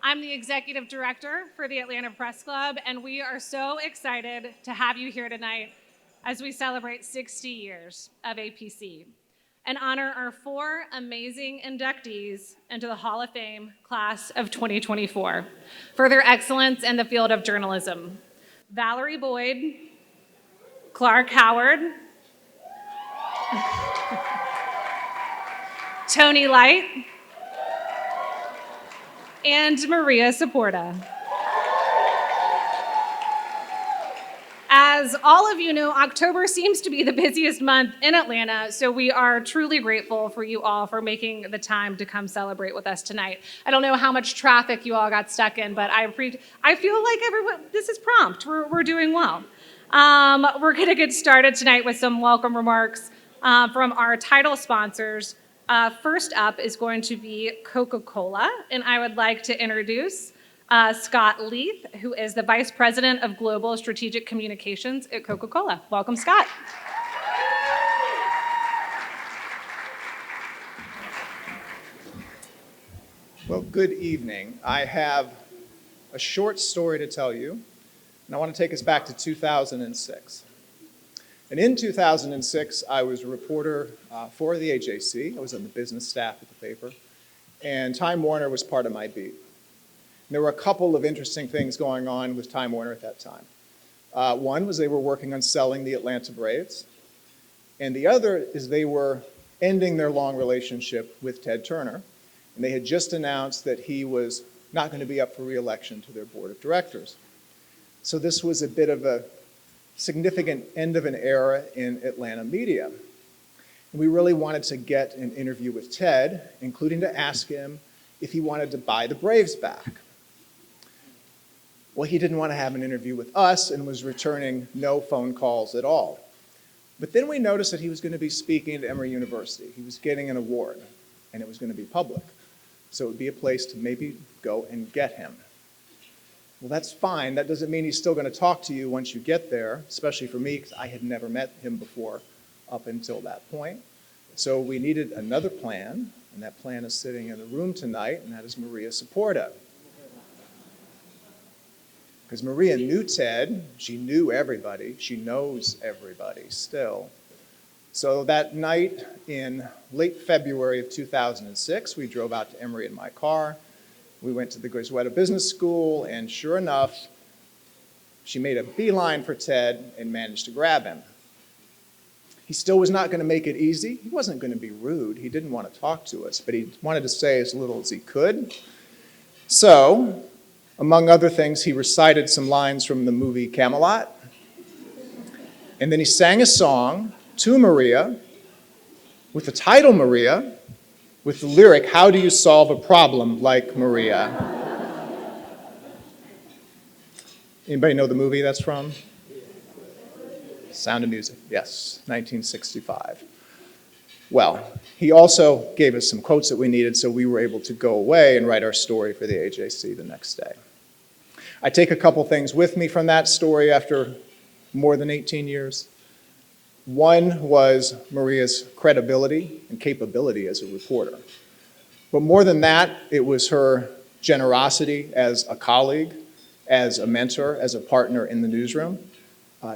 I'm the executive director for the Atlanta Press Club, and we are so excited to have you here tonight as we celebrate 60 years of APC and honor our four amazing inductees into the Hall of Fame class of 2024 for their excellence in the field of journalism. Valerie Boyd, Clark Howard, Tony Light, and Maria Saporta. As all of you know, October seems to be the busiest month in Atlanta, so we are truly grateful for you all for making the time to come celebrate with us tonight. I don't know how much traffic you all got stuck in, but I feel like everyone, this is prompt. We're doing well. We're going to get started tonight with some welcome remarks from our title sponsors. First up is going to be Coca-Cola, and I would like to introduce Scott Leith, who is the Vice President of Global Strategic Communications at Coca-Cola. Welcome, Scott. Well, good evening. I have a short story to tell you, and I want to take us back to 2006. And in 2006, I was a reporter for the AJC. I was on the business staff at the paper, and Time Warner was part of my beat. There were a couple of interesting things going on with Time Warner at that time. One was they were working on selling the Atlanta Braves, and the other is they were ending their long relationship with Ted Turner, and they had just announced that he was not going to be up for re-election to their board of directors. So this was a bit of a significant end of an era in Atlanta media. And we really wanted to get an interview with Ted, including to ask him if he wanted to buy the Braves back. Well, he didn't want to have an interview with us and was returning no phone calls at all. But then we noticed that he was going to be speaking at Emory University. He was getting an award, and it was going to be public. So it would be a place to maybe go and get him. Well, that's fine. That doesn't mean he's still going to talk to you once you get there, especially for me, because I had never met him before up until that point. So we needed another plan, and that plan is sitting in the room tonight, and that is Maria Saporta. Because Maria knew Ted, she knew everybody, she knows everybody still. So that night in late February of 2006, we drove out to Emory in my car. We went to the Goizueta Business School, and sure enough, she made a beeline for Ted and managed to grab him. He still was not going to make it easy. He wasn't going to be rude. He didn't want to talk to us, but he wanted to say as little as he could. So, among other things, he recited some lines from the movie Camelot, and then he sang a song to Maria with the title Maria, with the lyric, "How do you solve a problem like Maria?" Anybody know the movie that's from? Sound of Music, yes, 1965. Well, he also gave us some quotes that we needed, so we were able to go away and write our story for the AJC the next day. I take a couple things with me from that story after more than 18 years. One was Maria's credibility and capability as a reporter. But more than that, it was her generosity as a colleague, as a mentor, as a partner in the newsroom.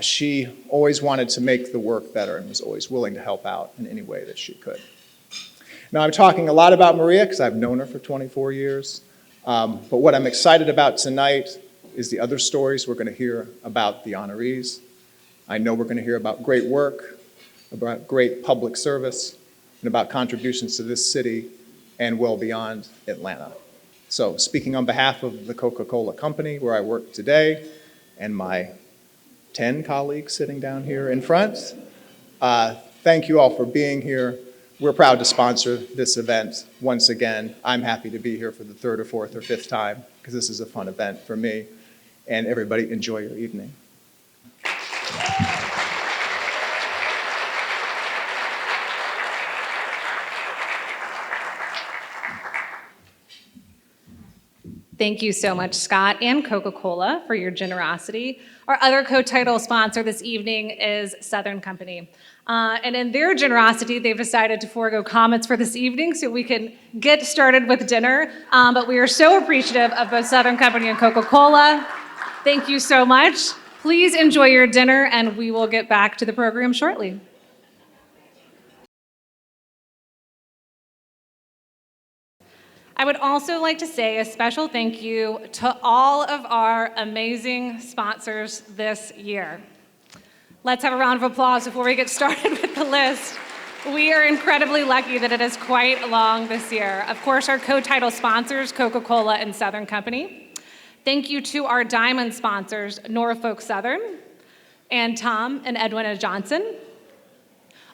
She always wanted to make the work better and was always willing to help out in any way that she could. Now, I'm talking a lot about Maria because I've known her for 24 years. But what I'm excited about tonight is the other stories we're going to hear about the honorees. I know we're going to hear about great work, about great public service, and about contributions to this city and well beyond Atlanta. So speaking on behalf of the Coca-Cola Company, where I work today, and my 10 colleagues sitting down here in front, thank you all for being here. We're proud to sponsor this event once again. I'm happy to be here for the third or fourth or fifth time because this is a fun event for me. And everybody enjoy your evening. Thank you so much, Scott and Coca-Cola, for your generosity. Our other co-title sponsor this evening is Southern Company. And in their generosity, they've decided to forego comments for this evening so we can get started with dinner. But we are so appreciative of both Southern Company and Coca-Cola. Thank you so much. Please enjoy your dinner, and we will get back to the program shortly. I would also like to say a special thank you to all of our amazing sponsors this year. Let's have a round of applause before we get started with the list. We are incredibly lucky that it is quite long this year. Of course, our co-title sponsors, Coca-Cola and Southern Company. Thank you to our diamond sponsors, Norfolk Southern, and Tom and Edwina Johnson.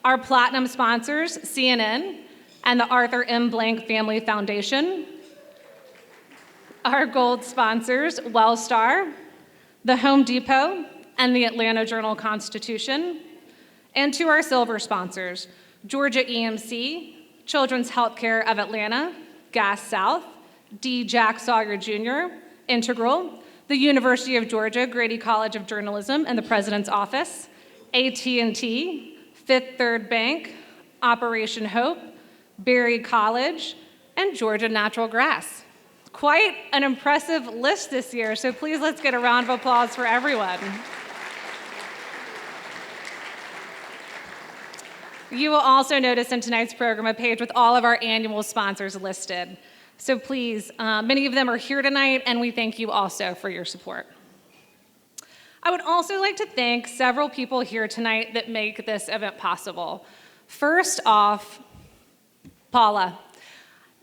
Our platinum sponsors, CNN, and the Arthur M. Blank Family Foundation. Our gold sponsors, Wellstar, the Home Depot, and the Atlanta Journal-Constitution. And to our silver sponsors, Georgia EMC, Children's Healthcare of Atlanta, Gas South, D. Jack Sawyer Jr., Integral, the University of Georgia Grady College of Journalism and the President's Office, AT&T, Fifth Third Bank, Operation Hope, Berry College, and Georgia Natural Gas. Quite an impressive list this year, so please let's get a round of applause for everyone. You will also notice in tonight's program a page with all of our annual sponsors listed. So please, many of them are here tonight, and we thank you also for your support. I would also like to thank several people here tonight that make this event possible. First off, Paula.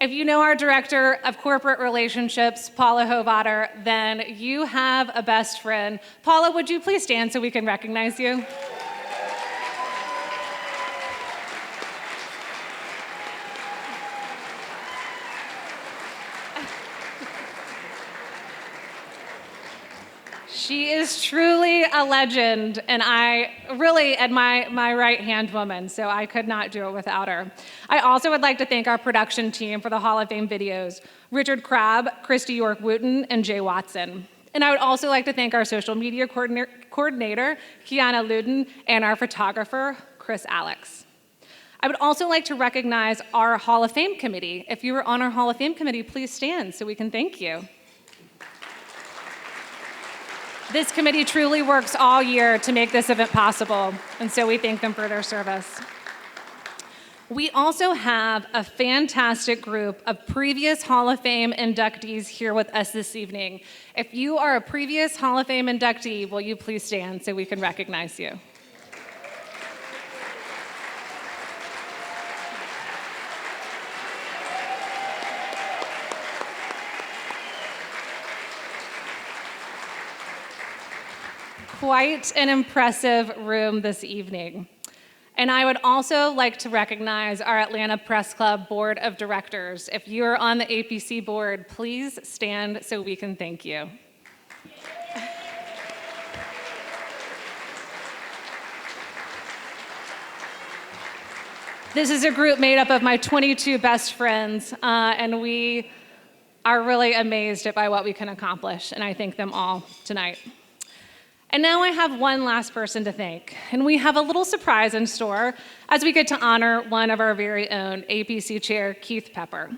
If you know our Director of Corporate Relationships, Paula Hovater, then you have a best friend. Paula, would you please stand so we can recognize you? She is truly a legend, and I really am my right-hand woman, so I could not do it without her. I also would like to thank our production team for the Hall of Fame videos, Richard Crabb, Christy York-Wooten, and Jay Watson. And I would also like to thank our social media coordinator, Kiana Luden, and our photographer, Chris Alex. I would also like to recognize our Hall of Fame committee. If you were on our Hall of Fame committee, please stand so we can thank you. This committee truly works all year to make this event possible, and so we thank them for their service. We also have a fantastic group of previous Hall of Fame inductees here with us this evening. If you are a previous Hall of Fame inductee, will you please stand so we can recognize you? Quite an impressive room this evening. And I would also like to recognize our Atlanta Press Club Board of Directors. If you're on the APC board, please stand so we can thank you. This is a group made up of my 22 best friends, and we are really amazed by what we can accomplish, and I thank them all tonight. And now I have one last person to thank, and we have a little surprise in store as we get to honor one of our very own APC Chair, Keith Pepper.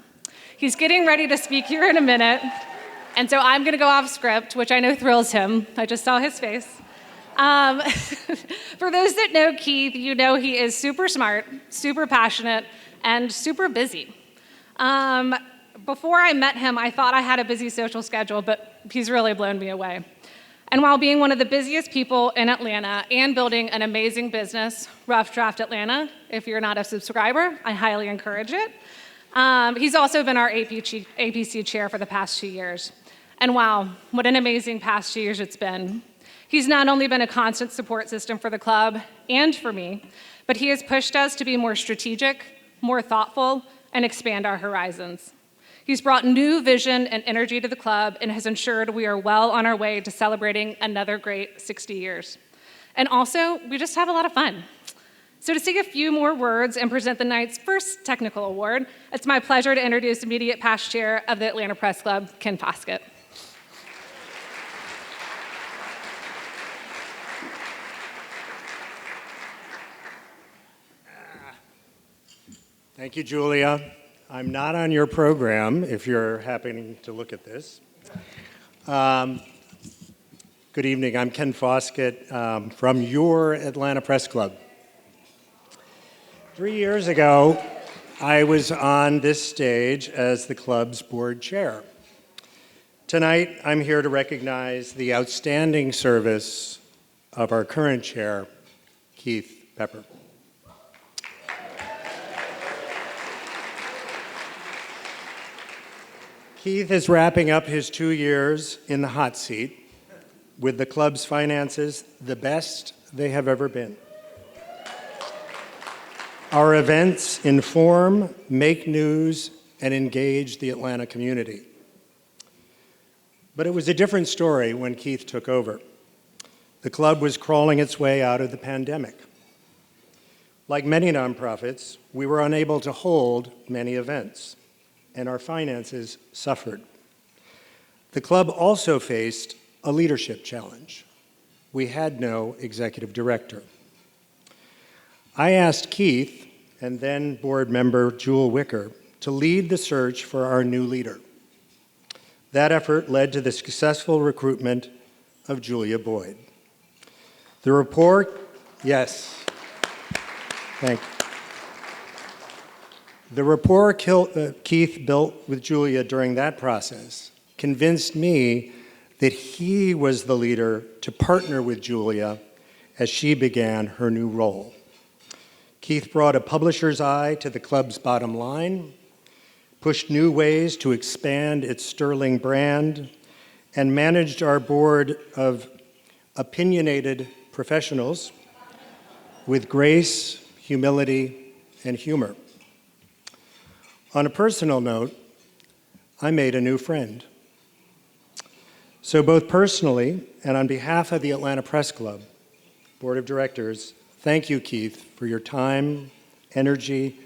He's getting ready to speak here in a minute, and so I'm gonna go off script, which I know thrills him. I just saw his face. For those that know Keith, you know he is super smart, super passionate, and super busy. Before I met him, I thought I had a busy social schedule, but he's really blown me away. And while being one of the busiest people in Atlanta and building an amazing business, Rough Draft Atlanta, if you're not a subscriber, I highly encourage it. He's also been our APC chair for the past 2 years. And wow, what an amazing past 2 years it's been. He's not only been a constant support system for the club and for me, but he has pushed us to be more strategic, more thoughtful, and expand our horizons. He's brought new vision and energy to the club and has ensured we are well on our way to celebrating another great 60 years. And also, we just have a lot of fun. So to say a few more words and present the night's first technical award, it's my pleasure to introduce immediate past chair of the Atlanta Press Club, Ken Foskett. Thank you, Julia. I'm not on your program, if you're happening to look at this. Good evening. I'm Ken Foskett from your Atlanta Press Club. 3 years ago, I was on this stage as the club's board chair. Tonight, I'm here to recognize the outstanding service of our current chair, Keith Pepper. Keith is wrapping up his 2 years in the hot seat with the club's finances the best they have ever been. Our events inform, make news, and engage the Atlanta community. But it was a different story when Keith took over. The club was crawling its way out of the pandemic. Like many nonprofits, we were unable to hold many events, and our finances suffered. The club also faced a leadership challenge. We had no executive director. I asked Keith and then board member Jewel Wicker to lead the search for our new leader. That effort led to the successful recruitment of Julia Boyd. The rapport, yes, thank you. The rapport Keith built with Julia during that process convinced me that he was the leader to partner with Julia as she began her new role. Keith brought a publisher's eye to the club's bottom line, pushed new ways to expand its sterling brand, and managed our board of opinionated professionals with grace, humility, and humor. On a personal note, I made a new friend. So both personally and on behalf of the Atlanta Press Club Board of Directors, thank you, Keith, for your time, energy,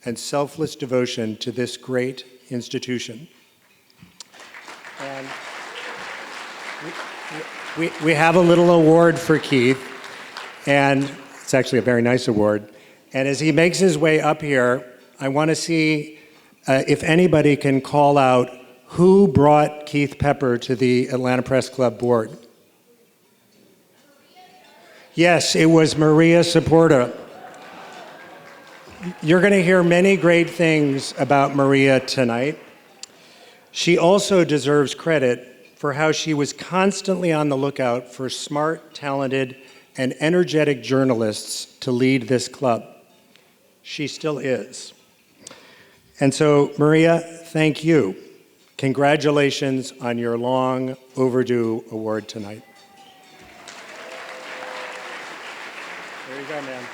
and selfless devotion to this great institution. And we have a little award for Keith, and it's actually a very nice award. And as he makes his way up here, I want to see if anybody can call out who brought Keith Pepper to the Atlanta Press Club board. Yes, it was Maria Saporta. You're going to hear many great things about Maria tonight. She also deserves credit for how she was constantly on the lookout for smart, talented, and energetic journalists to lead this club. She still is. And so, Maria, thank you. Congratulations on your long overdue award tonight. There you go, man.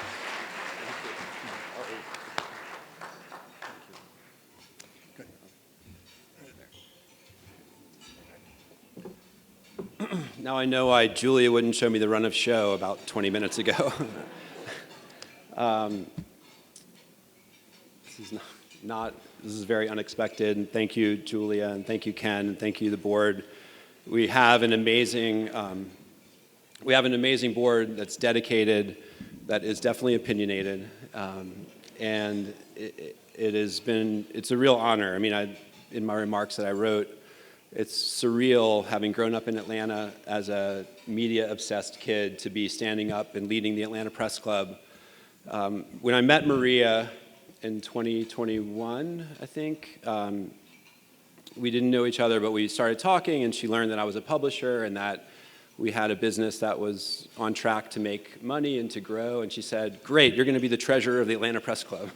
Now I know why Julia wouldn't show me the run of show about 20 minutes ago. This is very unexpected, and thank you, Julia, and thank you, Ken, and thank you, the board. We have an amazing board that's dedicated, that is definitely opinionated, and it's a real honor. I mean, in my remarks that I wrote, it's surreal having grown up in Atlanta as a media-obsessed kid to be standing up and leading the Atlanta Press Club. When I met Maria in 2021, I think, we didn't know each other, but we started talking, and she learned that I was a publisher and that we had a business that was on track to make money and to grow, and she said, "Great, you're going to be the treasurer of the Atlanta Press Club."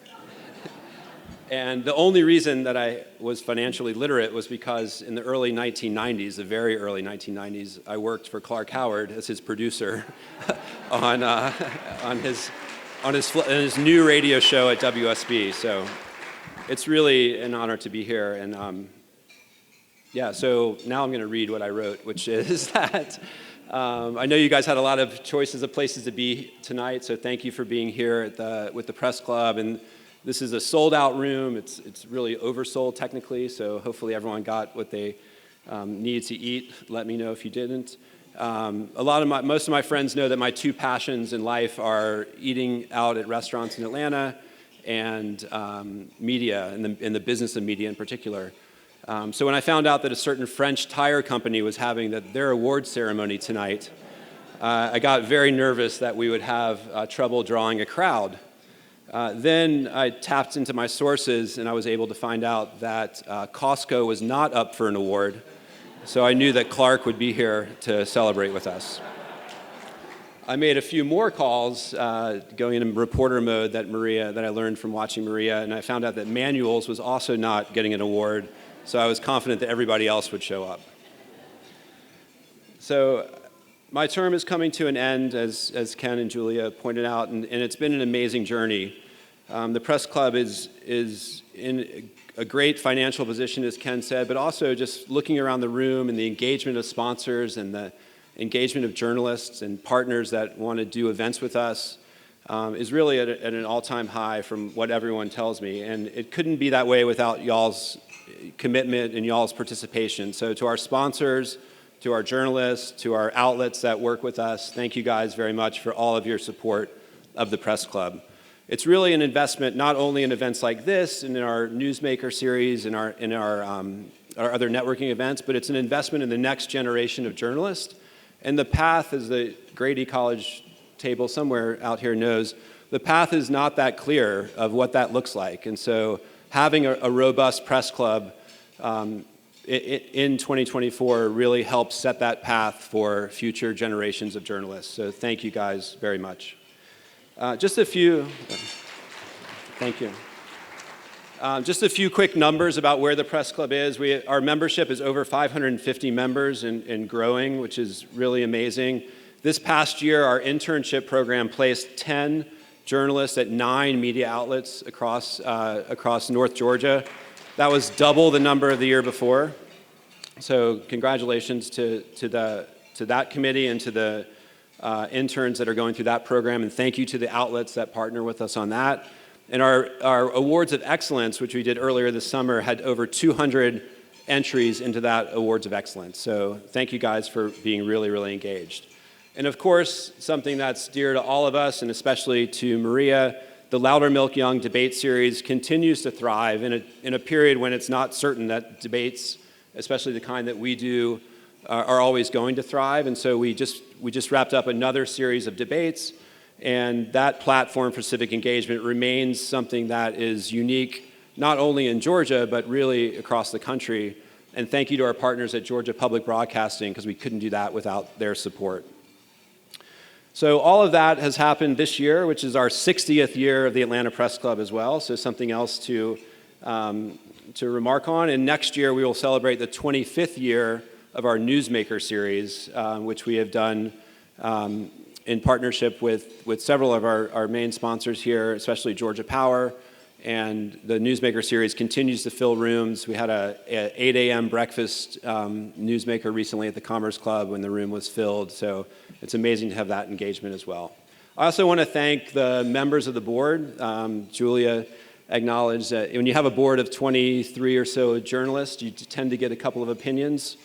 And the only reason that I was financially literate was because in the early 1990s, the very early 1990s, I worked for Clark Howard as his producer on his new radio show at WSB. So it's really an honor to be here. And so now I'm going to read what I wrote, which is that I know you guys had a lot of choices of places to be tonight, so thank you for being here with the Press Club. And this is a sold-out room. It's really oversold technically, so hopefully everyone got what they needed to eat. Let me know if you didn't. Most of my friends know that my two passions in life are eating out at restaurants in Atlanta and media, and the business of media in particular. So when I found out that a certain French tire company was having their award ceremony tonight, I got very nervous that we would have trouble drawing a crowd. Then I tapped into my sources, and I was able to find out that Costco was not up for an award, so I knew that Clark would be here to celebrate with us. I made a few more calls going into reporter mode that I learned from watching Maria, and I found out that Manuals was also not getting an award, so I was confident that everybody else would show up. So my term is coming to an end, as Ken and Julia pointed out, and it's been an amazing journey. The Press Club is in a great financial position, as Ken said, but also just looking around the room and the engagement of sponsors and the engagement of journalists and partners that want to do events with us is really at an all-time high from what everyone tells me. And it couldn't be that way without y'all's commitment and y'all's participation. So to our sponsors, to our journalists, to our outlets that work with us, thank you guys very much for all of your support of the Press Club. It's really an investment not only in events like this and in our Newsmaker series and our other networking events, but it's an investment in the next generation of journalists. And the path, as the Grady College table somewhere out here knows, the path is not that clear of what that looks like. And so having a robust press club in 2024 really helps set that path for future generations of journalists. So thank you guys very much. Just a few quick numbers about where the Press Club is. Our membership is over 550 members and growing, which is really amazing. This past year, our internship program placed 10 journalists at 9 media outlets across North Georgia. That was double the number of the year before. So congratulations to that committee and to the interns that are going through that program, and thank you to the outlets that partner with us on that. And our Awards of Excellence, which we did earlier this summer, had over 200 entries into that Awards of Excellence. So thank you guys for being really, really engaged. And of course, something that's dear to all of us, and especially to Maria, the Loudermilk Young debate series continues to thrive in a period when it's not certain that debates, especially the kind that we do, are always going to thrive. And so we just wrapped up another series of debates, and that platform for civic engagement remains something that is unique, not only in Georgia, but really across the country. And thank you to our partners at Georgia Public Broadcasting, because we couldn't do that without their support. So all of that has happened this year, which is our 60th year of the Atlanta Press Club as well, so something else to remark on. And next year we will celebrate the 25th year of our Newsmaker series, which we have done in partnership with several of our main sponsors here, especially Georgia Power. And the Newsmaker series continues to fill rooms. We had a 8 a.m. breakfast Newsmaker recently at the Commerce Club when the room was filled. So it's amazing to have that engagement as well. I also want to thank the members of the board. Julia acknowledged that when you have a board of 23 or so journalists, you tend to get a couple of opinions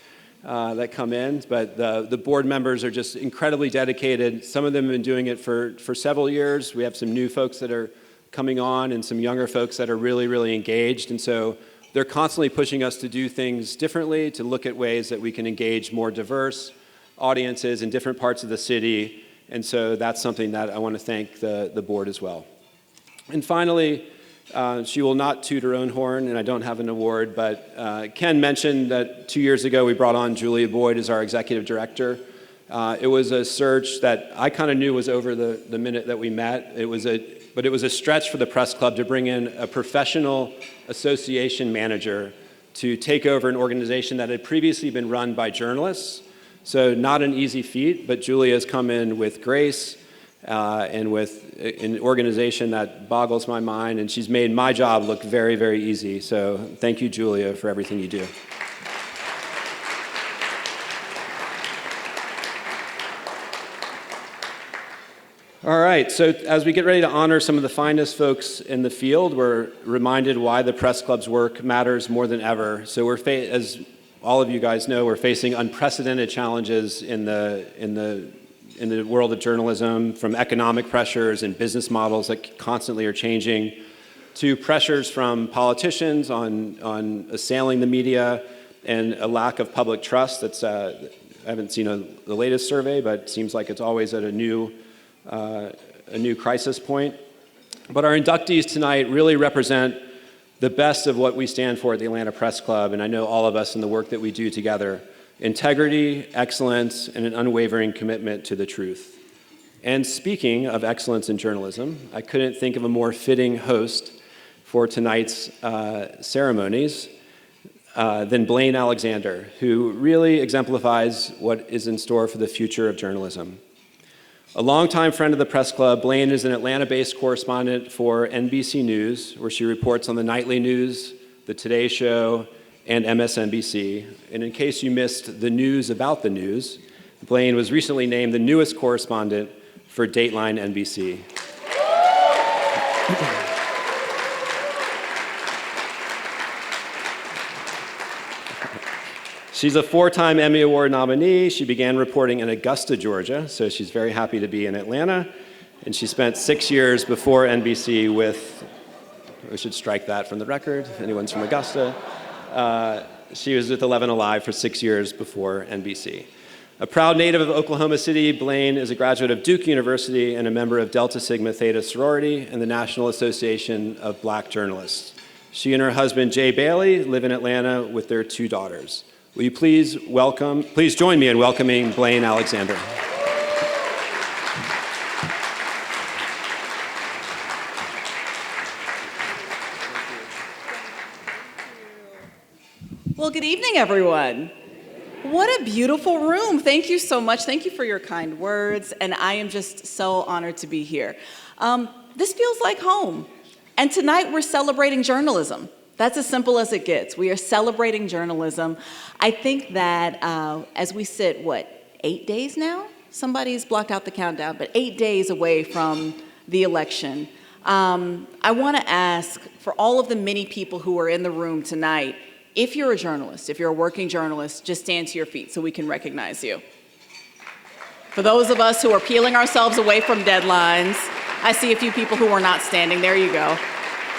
that come in. But the board members are just incredibly dedicated. Some of them have been doing it for several years. We have some new folks that are coming on and some younger folks that are really, really engaged. And so they're constantly pushing us to do things differently, to look at ways that we can engage more diverse audiences in different parts of the city. And so that's something that I want to thank the board as well. And finally, she will not toot her own horn, and I don't have an award, but Ken mentioned that 2 years ago we brought on Julia Boyd as our executive director. It was a search that I kind of knew was over the minute that we met. But it was a stretch for the Press Club to bring in a professional association manager to take over an organization that had previously been run by journalists. So not an easy feat, but Julia has come in with grace and with an organization that boggles my mind, and she's made my job look very, very easy. So thank you, Julia, for everything you do. All right, so as we get ready to honor some of the finest folks in the field, we're reminded why the Press Club's work matters more than ever. So as all of you guys know, we're facing unprecedented challenges in the world of journalism, from economic pressures and business models that constantly are changing, to pressures from politicians on assailing the media and a lack of public trust. That's I haven't seen the latest survey, but it seems like it's always at a new crisis point. But our inductees tonight really represent the best of what we stand for at the Atlanta Press Club, and I know all of us in the work that we do together: integrity, excellence, and an unwavering commitment to the truth. And speaking of excellence in journalism, I couldn't think of a more fitting host for tonight's ceremonies than Blayne Alexander, who really exemplifies what is in store for the future of journalism. A longtime friend of the Press Club, Blayne is an Atlanta-based correspondent for NBC News, where she reports on the nightly news, the Today Show, and MSNBC. And in case you missed the news about the news, Blayne was recently named the newest correspondent for Dateline NBC. She's a 4-time Emmy Award nominee. She began reporting in Augusta, Georgia, so she's very happy to be in Atlanta. And she spent 6 years before NBC with, we should strike that from the record, if anyone's from Augusta. She was with 11 Alive for 6 years before NBC. A proud native of Oklahoma City, Blayne is a graduate of Duke University and a member of Delta Sigma Theta sorority and the National Association of Black Journalists. She and her husband, Jay Bailey, live in Atlanta with their 2 daughters. Will you please join me in welcoming Blayne Alexander. Well, good evening, everyone. What a beautiful room. Thank you so much. Thank you for your kind words, and I am just so honored to be here. This feels like home, and tonight we're celebrating journalism. That's as simple as it gets. We are celebrating journalism. I think that as we sit, 8 days now? Somebody's blocked out the countdown, but 8 days away from the election. I want to ask for all of the many people who are in the room tonight, if you're a journalist, if you're a working journalist, just stand to your feet so we can recognize you. For those of us who are peeling ourselves away from deadlines, I see a few people who are not standing. There you go.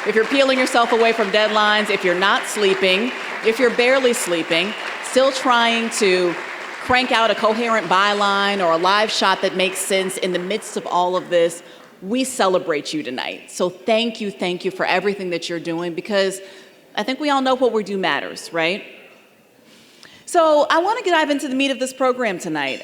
If you're peeling yourself away from deadlines, if you're not sleeping, if you're barely sleeping, still trying to crank out a coherent byline or a live shot that makes sense in the midst of all of this, we celebrate you tonight. So thank you for everything that you're doing, because I think we all know what we do matters, right? So I want to dive into the meat of this program tonight.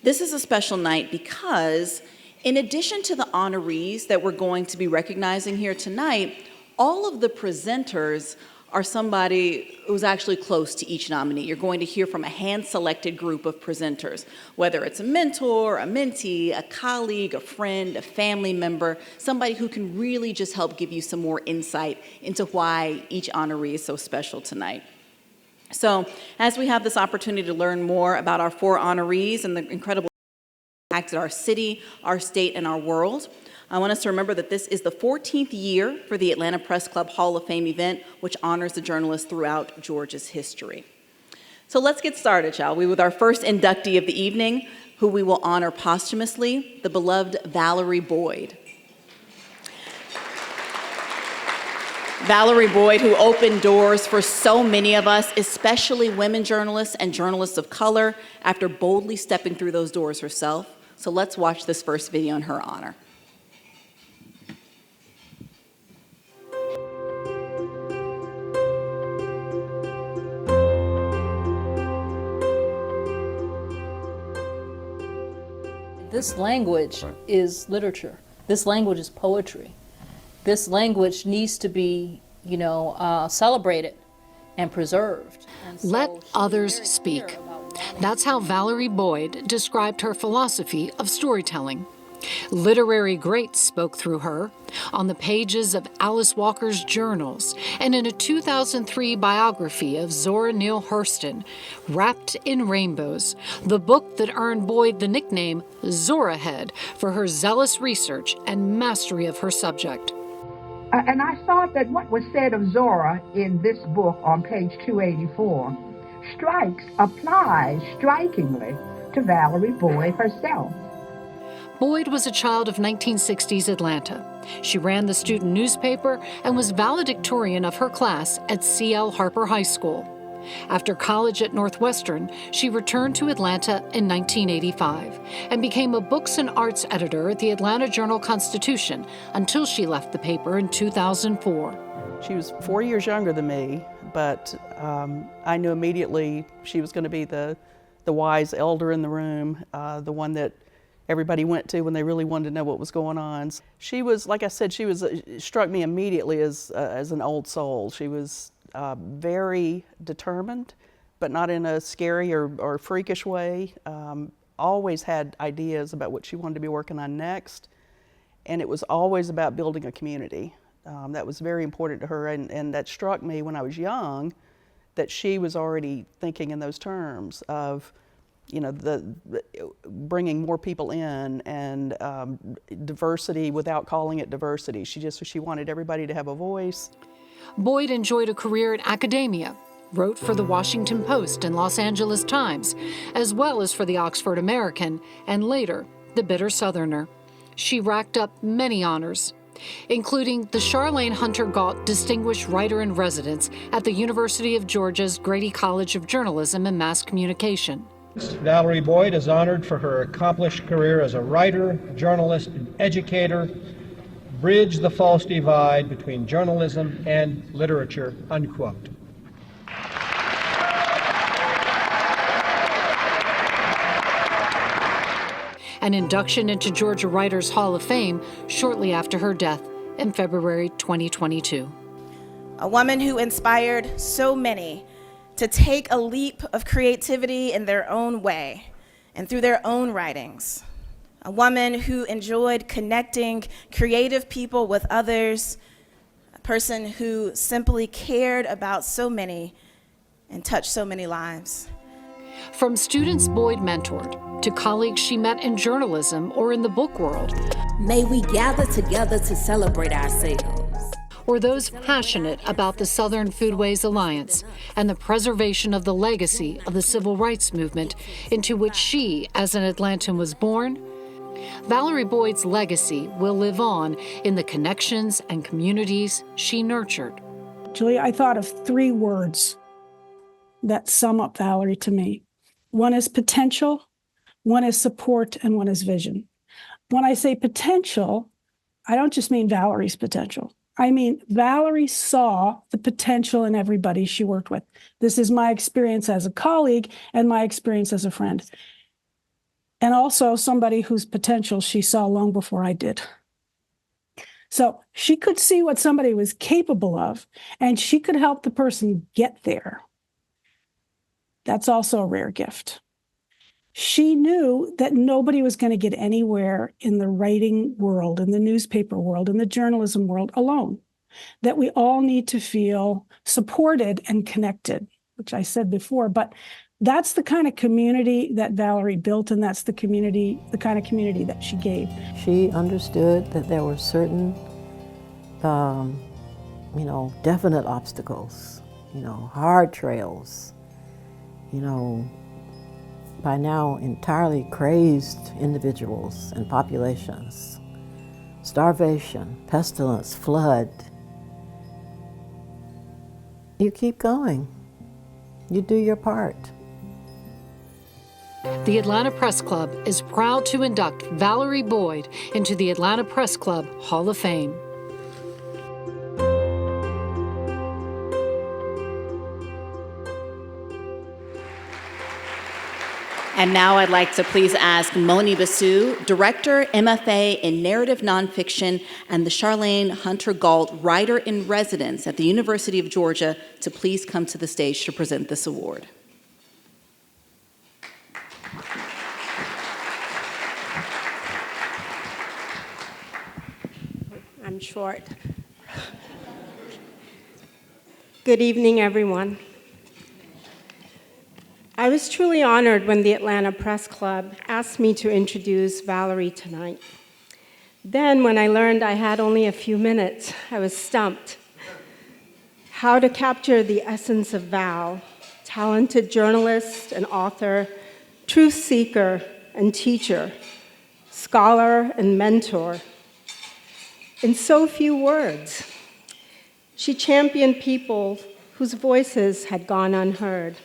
This is a special night because in addition to the honorees that we're going to be recognizing here tonight, all of the presenters are somebody who's actually close to each nominee. You're going to hear from a hand-selected group of presenters, whether it's a mentor, a mentee, a colleague, a friend, a family member, somebody who can really just help give you some more insight into why each honoree is so special tonight. So as we have this opportunity to learn more about our 4 honorees and the incredible impacted our city, our state, and our world, I want us to remember that this is the 14th year for the Atlanta Press Club Hall of Fame event, which honors the journalists throughout Georgia's history. So let's get started, shall we, with our first inductee of the evening, who we will honor posthumously, the beloved Valerie Boyd. Valerie Boyd, who opened doors for so many of us, especially women journalists and journalists of color, after boldly stepping through those doors herself. So let's watch this first video in her honor. This language is literature. This language is poetry. This language needs to be, celebrated and preserved. And so Let others speak. That's how Valerie Boyd described her philosophy of storytelling. Literary greats spoke through her on the pages of Alice Walker's journals and in a 2003 biography of Zora Neale Hurston, Wrapped in Rainbows, the book that earned Boyd the nickname Zora Head for her zealous research and mastery of her subject. And I thought that what was said of Zora in this book on page 284 applies strikingly to Valerie Boyd herself. Boyd was a child of 1960s Atlanta. She ran the student newspaper and was valedictorian of her class at C.L. Harper High School. After college at Northwestern, she returned to Atlanta in 1985 and became a books and arts editor at the Atlanta Journal-Constitution until she left the paper in 2004. She was 4 years younger than me, but I knew immediately she was going to be the wise elder in the room, the one that everybody went to when they really wanted to know what was going on. She was, like I said, struck me immediately as an old soul. She was very determined, but not in a scary or freakish way. Always had ideas about what she wanted to be working on next, and it was always about building a community. That was very important to her, and that struck me when I was young, that she was already thinking in those terms of, the bringing more people in and diversity without calling it diversity. She wanted everybody to have a voice. Boyd enjoyed a career in academia, wrote for the Washington Post and Los Angeles Times, as well as for the Oxford American, and later, the Bitter Southerner. She racked up many honors, including the Charlayne Hunter Gault Distinguished Writer in Residence at the University of Georgia's Grady College of Journalism and Mass Communication. Valerie Boyd is honored for her accomplished career as a writer, journalist, and educator. Bridge the false divide between journalism and literature, unquote. An induction into Georgia Writers Hall of Fame shortly after her death in February 2022. A woman who inspired so many to take a leap of creativity in their own way and through their own writings. A woman who enjoyed connecting creative people with others, a person who simply cared about so many and touched so many lives. From students Boyd mentored to colleagues she met in journalism or in the book world. May we gather together to celebrate ourselves. Or those passionate about the Southern Foodways Alliance and the preservation of the legacy of the civil rights movement into which she, as an Atlantan, was born. Valerie Boyd's legacy will live on in the connections and communities she nurtured. Julia, I thought of 3 words that sum up Valerie to me. One is potential, one is support, and one is vision. When I say potential, I don't just mean Valerie's potential. I mean, Valerie saw the potential in everybody she worked with. This is my experience as a colleague and my experience as a friend. And also somebody whose potential she saw long before I did. So she could see what somebody was capable of, and she could help the person get there. That's also a rare gift. She knew that nobody was going to get anywhere in the writing world, in the newspaper world, in the journalism world alone, that we all need to feel supported and connected, which I said before, but that's the kind of community that Valerie built, and that's the kind of community that she gave. She understood that there were certain, definite obstacles, hard trails, by now entirely crazed individuals and populations, starvation, pestilence, flood. You keep going. You do your part. The Atlanta Press Club is proud to induct Valerie Boyd into the Atlanta Press Club Hall of Fame. And now I'd like to please ask Moni Basu, Director, MFA in Narrative Nonfiction, and the Charlayne Hunter Gault Writer in Residence at the University of Georgia, to please come to the stage to present this award. I'm short. Good evening, everyone. I was truly honored when the Atlanta Press Club asked me to introduce Valerie tonight. Then, when I learned I had only a few minutes, I was stumped. How to capture the essence of Val, talented journalist and author, truth seeker and teacher, scholar, and mentor. In so few words, she championed people whose voices had gone unheard.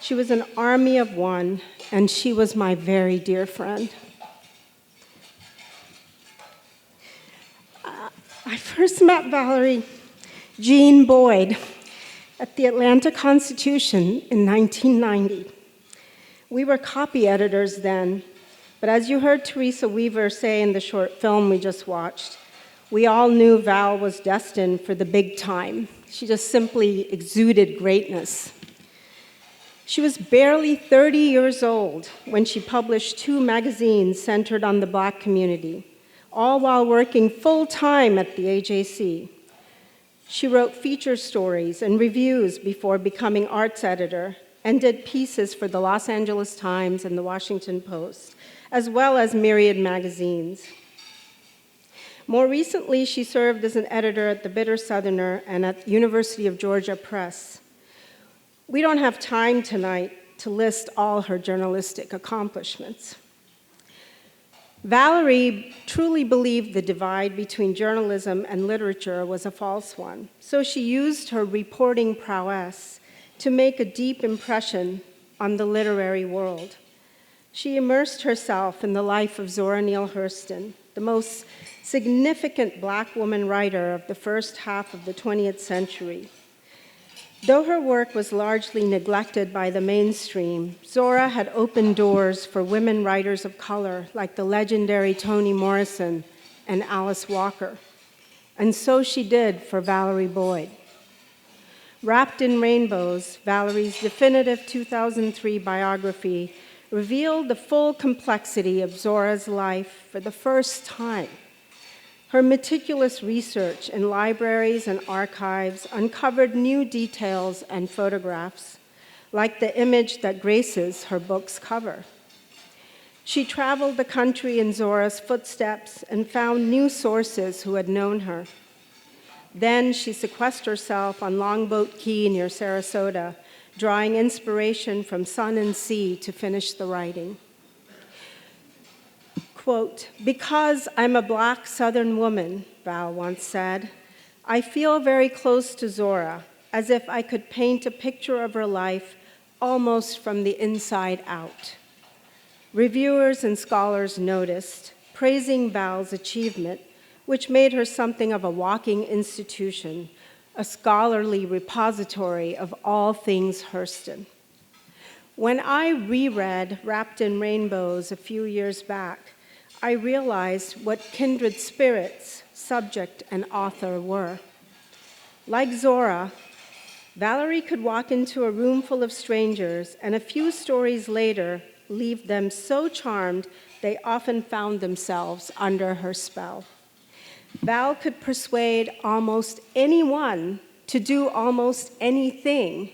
She was an army of one, and she was my very dear friend. I first met Valerie Jean Boyd at the Atlanta Constitution in 1990. We were copy editors then, but as you heard Teresa Weaver say in the short film we just watched, we all knew Val was destined for the big time. She just simply exuded greatness. She was barely 30 years old when she published 2 magazines centered on the Black community, all while working full-time at the AJC. She wrote feature stories and reviews before becoming arts editor and did pieces for the Los Angeles Times and the Washington Post, as well as myriad magazines. More recently, she served as an editor at the Bitter Southerner and at University of Georgia Press. We don't have time tonight to list all her journalistic accomplishments. Valerie truly believed the divide between journalism and literature was a false one, so she used her reporting prowess to make a deep impression on the literary world. She immersed herself in the life of Zora Neale Hurston, the most significant Black woman writer of the first half of the 20th century. Though her work was largely neglected by the mainstream, Zora had opened doors for women writers of color like the legendary Toni Morrison and Alice Walker. And so she did for Valerie Boyd. Wrapped in Rainbows, Valerie's definitive 2003 biography revealed the full complexity of Zora's life for the first time. Her meticulous research in libraries and archives uncovered new details and photographs, like the image that graces her book's cover. She traveled the country in Zora's footsteps and found new sources who had known her. Then she sequestered herself on Longboat Key near Sarasota, drawing inspiration from sun and sea to finish the writing. Quote, "Because I'm a Black Southern woman," Val once said, "I feel very close to Zora, as if I could paint a picture of her life almost from the inside out." Reviewers and scholars noticed, praising Val's achievement, which made her something of a walking institution, a scholarly repository of all things Hurston. When I reread Wrapped in Rainbows a few years back, I realized what kindred spirits subject and author were. Like Zora, Valerie could walk into a room full of strangers and a few stories later leave them so charmed they often found themselves under her spell. Val could persuade almost anyone to do almost anything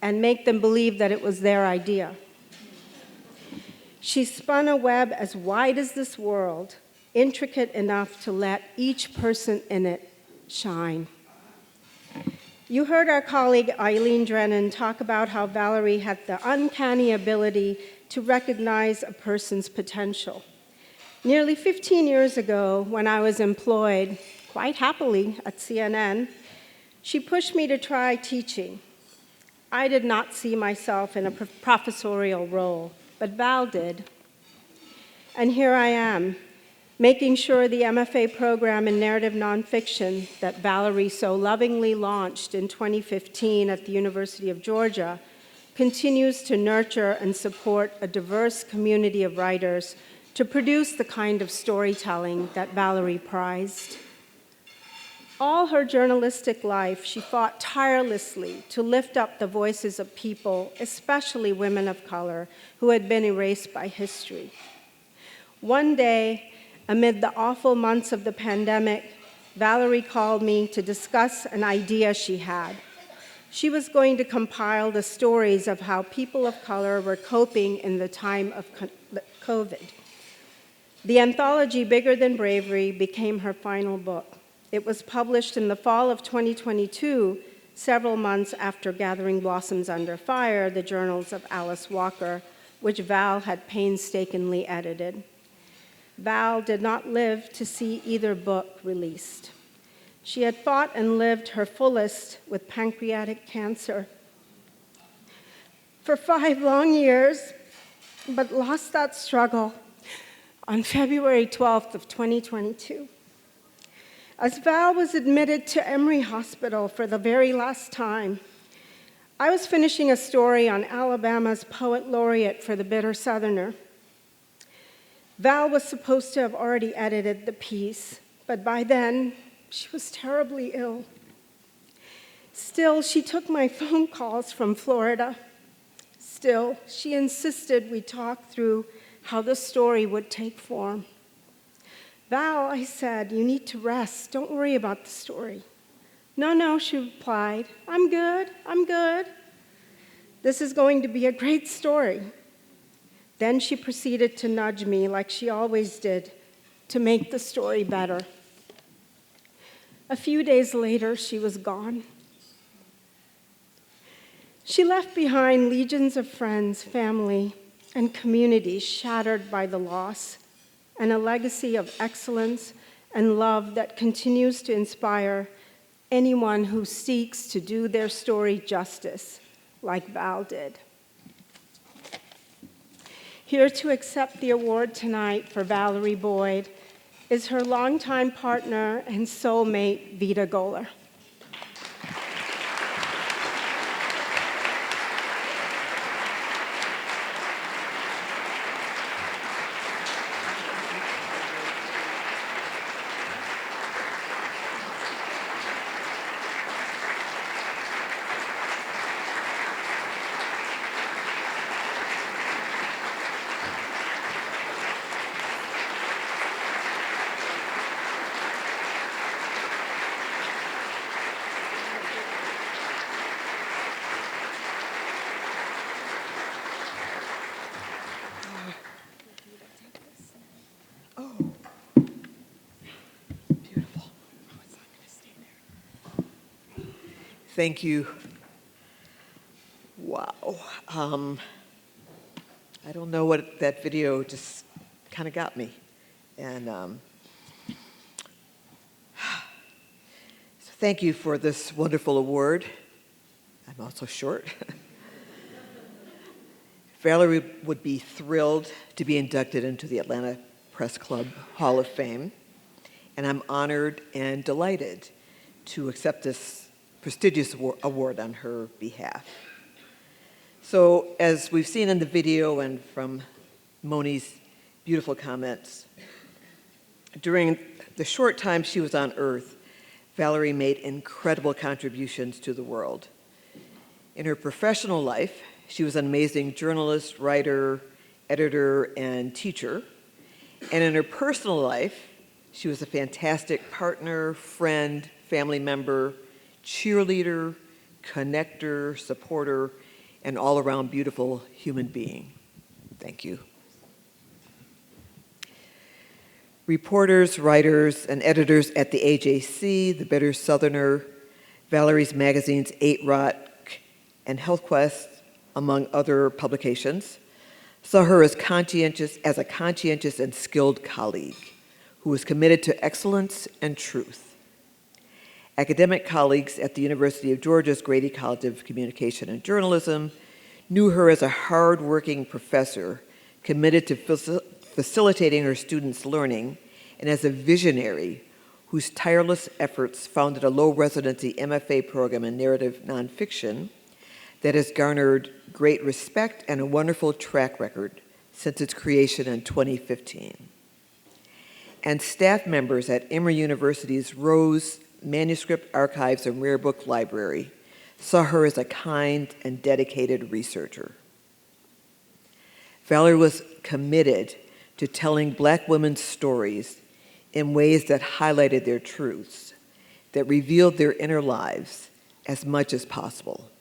and make them believe that it was their idea. She spun a web as wide as this world, intricate enough to let each person in it shine. You heard our colleague Eileen Drennan talk about how Valerie had the uncanny ability to recognize a person's potential. Nearly 15 years ago, when I was employed, quite happily, at CNN, she pushed me to try teaching. I did not see myself in a professorial role, but Val did. And here I am, making sure the MFA program in narrative nonfiction that Valerie so lovingly launched in 2015 at the University of Georgia continues to nurture and support a diverse community of writers to produce the kind of storytelling that Valerie prized. All her journalistic life, she fought tirelessly to lift up the voices of people, especially women of color, who had been erased by history. One day, amid the awful months of the pandemic, Valerie called me to discuss an idea she had. She was going to compile the stories of how people of color were coping in the time of COVID. The anthology, Bigger Than Bravery, became her final book. It was published in the fall of 2022, several months after Gathering Blossoms Under Fire, the journals of Alice Walker, which Val had painstakingly edited. Val did not live to see either book released. She had fought and lived her fullest with pancreatic cancer for 5 long years, but lost that struggle on February 12th of 2022. As Val was admitted to Emory Hospital for the very last time, I was finishing a story on Alabama's poet laureate for The Bitter Southerner. Val was supposed to have already edited the piece, but by then, she was terribly ill. Still, she took my phone calls from Florida. Still, she insisted we talk through how the story would take form. Val, I said, you need to rest. Don't worry about the story. No, she replied, I'm good. This is going to be a great story. Then she proceeded to nudge me, like she always did, to make the story better. A few days later, she was gone. She left behind legions of friends, family, and communities shattered by the loss, and a legacy of excellence and love that continues to inspire anyone who seeks to do their story justice, like Val did. Here to accept the award tonight for Valerie Boyd is her longtime partner and soulmate, Vida Goler. Thank you. Wow. I don't know what that video just kind of got me. And so thank you for this wonderful award. I'm also short. Valerie would be thrilled to be inducted into the Atlanta Press Club Hall of Fame. And I'm honored and delighted to accept this prestigious award on her behalf. So as we've seen in the video and from Moni's beautiful comments, during the short time she was on Earth, Valerie made incredible contributions to the world. In her professional life, she was an amazing journalist, writer, editor, and teacher. And in her personal life, she was a fantastic partner, friend, family member, cheerleader, connector, supporter, and all-around beautiful human being. Thank you. Reporters, writers, and editors at the AJC, The Bitter Southerner, Valerie's magazines 8 Rock, and Health Quest, among other publications, saw her as a conscientious and skilled colleague who was committed to excellence and truth. Academic colleagues at the University of Georgia's Grady College of Communication and Journalism knew her as a hard-working professor committed to facilitating her students' learning, and as a visionary whose tireless efforts founded a low-residency MFA program in narrative nonfiction that has garnered great respect and a wonderful track record since its creation in 2015. And staff members at Emory University's Rose Manuscript Archives and Rare Book Library saw her as a kind and dedicated researcher. Valerie was committed to telling Black women's stories in ways that highlighted their truths, that revealed their inner lives as much as possible.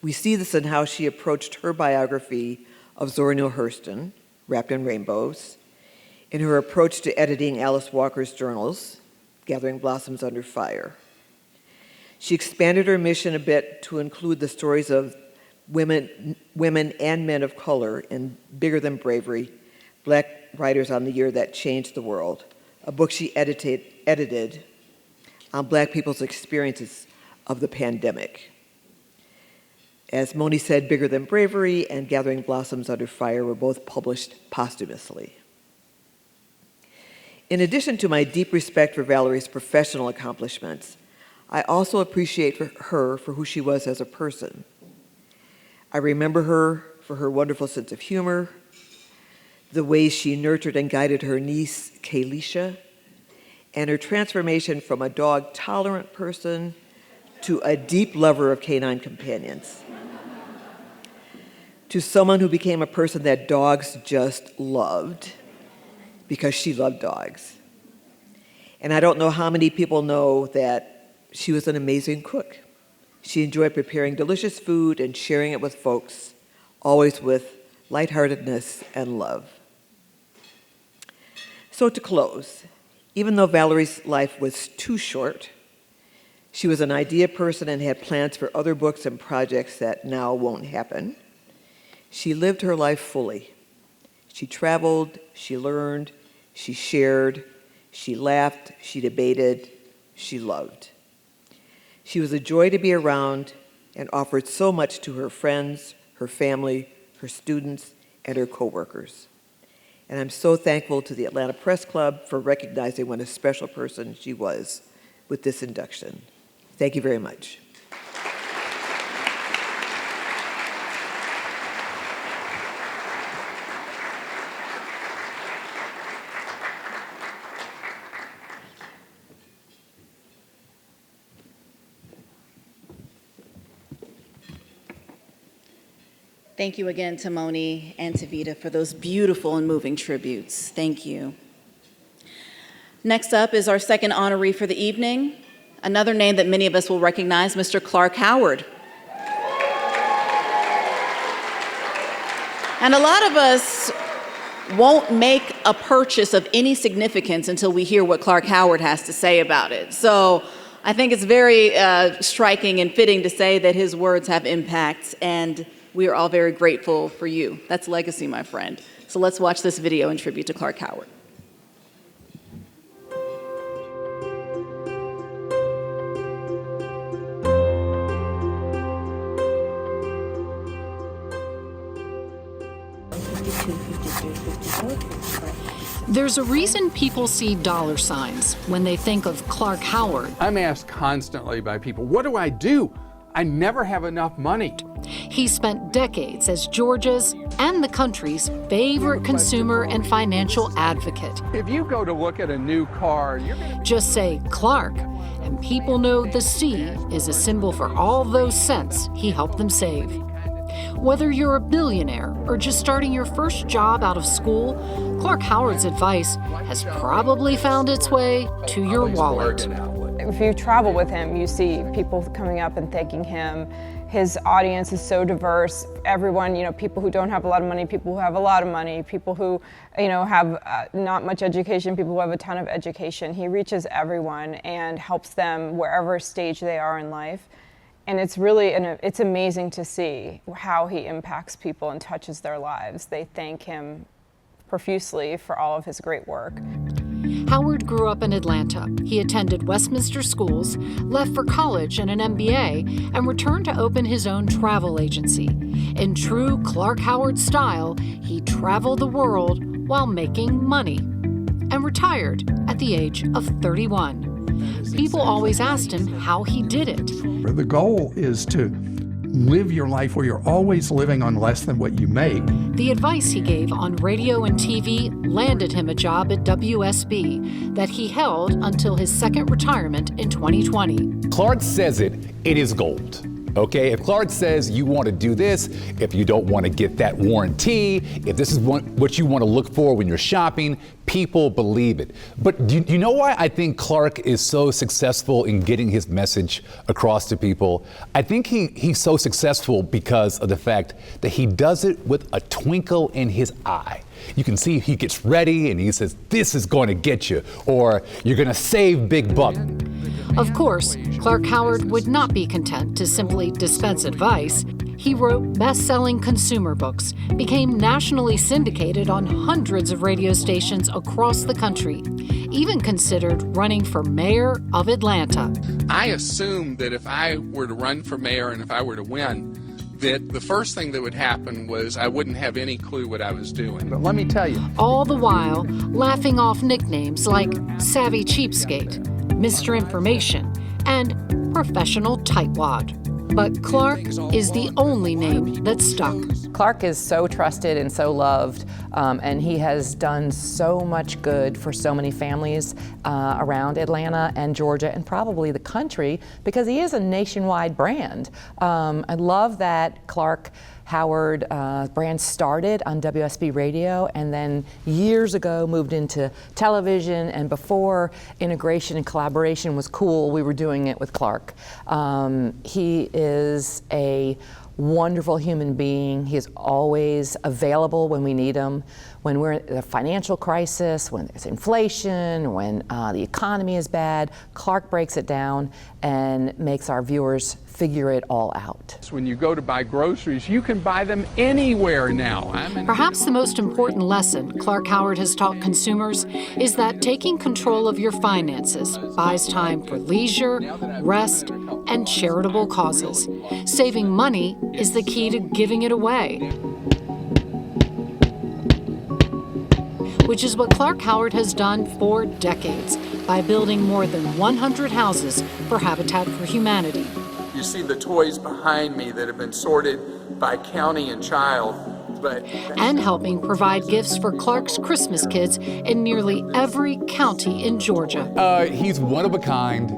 We see this in how she approached her biography of Zora Neale Hurston, Wrapped in Rainbows, in her approach to editing Alice Walker's journals, Gathering Blossoms Under Fire. She expanded her mission a bit to include the stories of women and men of color in Bigger Than Bravery, Black Writers on the Year That Changed the World, a book she edited on Black people's experiences of the pandemic. As Moni said, Bigger Than Bravery and Gathering Blossoms Under Fire were both published posthumously. In addition to my deep respect for Valerie's professional accomplishments, I also appreciate her for who she was as a person. I remember her for her wonderful sense of humor, the ways she nurtured and guided her niece, Kaylisha, and her transformation from a dog-tolerant person to a deep lover of canine companions, to someone who became a person that dogs just loved because she loved dogs. And I don't know how many people know that she was an amazing cook. She enjoyed preparing delicious food and sharing it with folks, always with lightheartedness and love. So to close, even though Valerie's life was too short, she was an idea person and had plans for other books and projects that now won't happen. She lived her life fully. She traveled, she learned, she shared, she laughed, she debated, she loved. She was a joy to be around and offered so much to her friends, her family, her students, and her coworkers. And I'm so thankful to the Atlanta Press Club for recognizing what a special person she was with this induction. Thank you very much. Thank you again to Moni and to Vita for those beautiful and moving tributes. Thank you. Next up is our second honoree for the evening, another name that many of us will recognize, Mr. Clark Howard. And a lot of us won't make a purchase of any significance until we hear what Clark Howard has to say about it. So I think it's very striking and fitting to say that his words have impact, and we are all very grateful for you. That's legacy, my friend. So let's watch this video in tribute to Clark Howard. There's a reason people see dollar signs when they think of Clark Howard. I'm asked constantly by people, what do? I never have enough money. He spent decades as Georgia's and the country's favorite consumer and financial advocate. If you go to look at a new car, you're going to just say Clark, and people know the C is a symbol for all those cents he helped them save. Whether you're a billionaire or just starting your first job out of school, Clark Howard's advice has probably found its way to your wallet. If you travel with him, you see people coming up and thanking him. His audience is so diverse. Everyone, people who don't have a lot of money, people who have a lot of money, people who, have not much education, people who have a ton of education. He reaches everyone and helps them wherever stage they are in life. And it's really, it's amazing to see how he impacts people and touches their lives. They thank him profusely for all of his great work. Howard grew up in Atlanta. He attended Westminster schools, left for college and an MBA, and returned to open his own travel agency. In true Clark Howard style, he traveled the world while making money and retired at the age of 31. People always asked him how he did it. The goal is to live your life where you're always living on less than what you make. The advice he gave on radio and TV landed him a job at WSB that he held until his second retirement in 2020. Clark says it is gold. Okay, if Clark says you want to do this, if you don't want to get that warranty, if this is what you want to look for when you're shopping, people believe it. But do you know why I think Clark is so successful in getting his message across to people? I think he's so successful because of the fact that he does it with a twinkle in his eye. You can see he gets ready and he says, this is going to get you, or you're going to save big buck. Of course, Clark Howard would not be content to simply dispense advice. He wrote best-selling consumer books, became nationally syndicated on hundreds of radio stations across the country, even considered running for mayor of Atlanta. I assumed that if I were to run for mayor and if I were to win, that the first thing that would happen was I wouldn't have any clue what I was doing. But let me tell you. All the while, laughing off nicknames like Savvy Cheapskate, Mr. Information, and Professional Tightwad. But Clark is the only name that stuck. Clark is so trusted and so loved, and he has done so much good for so many families around Atlanta and Georgia and probably the country, because he is a nationwide brand. I love that Clark Howard brand started on WSB Radio and then years ago moved into television, and before integration and collaboration was cool, we were doing it with Clark. He is a wonderful human being. He's always available when we need him. When we're in a financial crisis, when there's inflation, when the economy is bad, Clark breaks it down and makes our viewers figure it all out. When you go to buy groceries, you can buy them anywhere now. Perhaps the most important lesson Clark Howard has taught consumers is that taking control of your finances buys time for leisure, rest, and charitable causes. Saving money is the key to giving it away, which is what Clark Howard has done for decades by building more than 100 houses for Habitat for Humanity. You see the toys behind me that have been sorted by county and child, and helping provide gifts for Clark's Christmas kids in nearly every county in Georgia. He's one of a kind,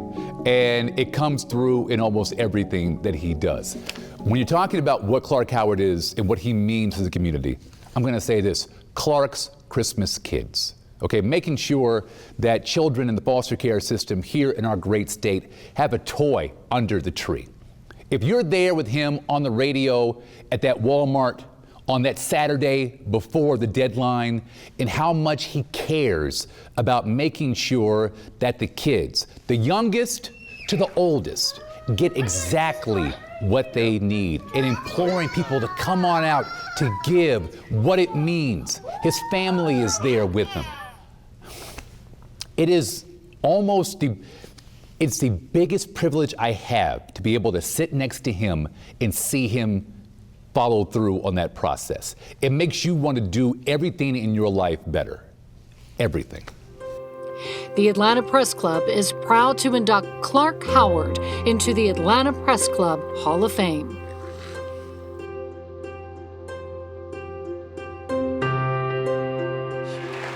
and it comes through in almost everything that he does. When you're talking about what Clark Howard is and what he means to the community, I'm going to say this: Clark's Christmas Kids. Okay, making sure that children in the foster care system here in our great state have a toy under the tree. If you're there with him on the radio at that Walmart on that Saturday before the deadline, and how much he cares about making sure that the kids, the youngest to the oldest, get exactly what they need, and imploring people to come on out to give what it means. His family is there with him. It is it's the biggest privilege I have to be able to sit next to him and see him follow through on that process. It makes you want to do everything in your life better. Everything. The Atlanta Press Club is proud to induct Clark Howard into the Atlanta Press Club Hall of Fame.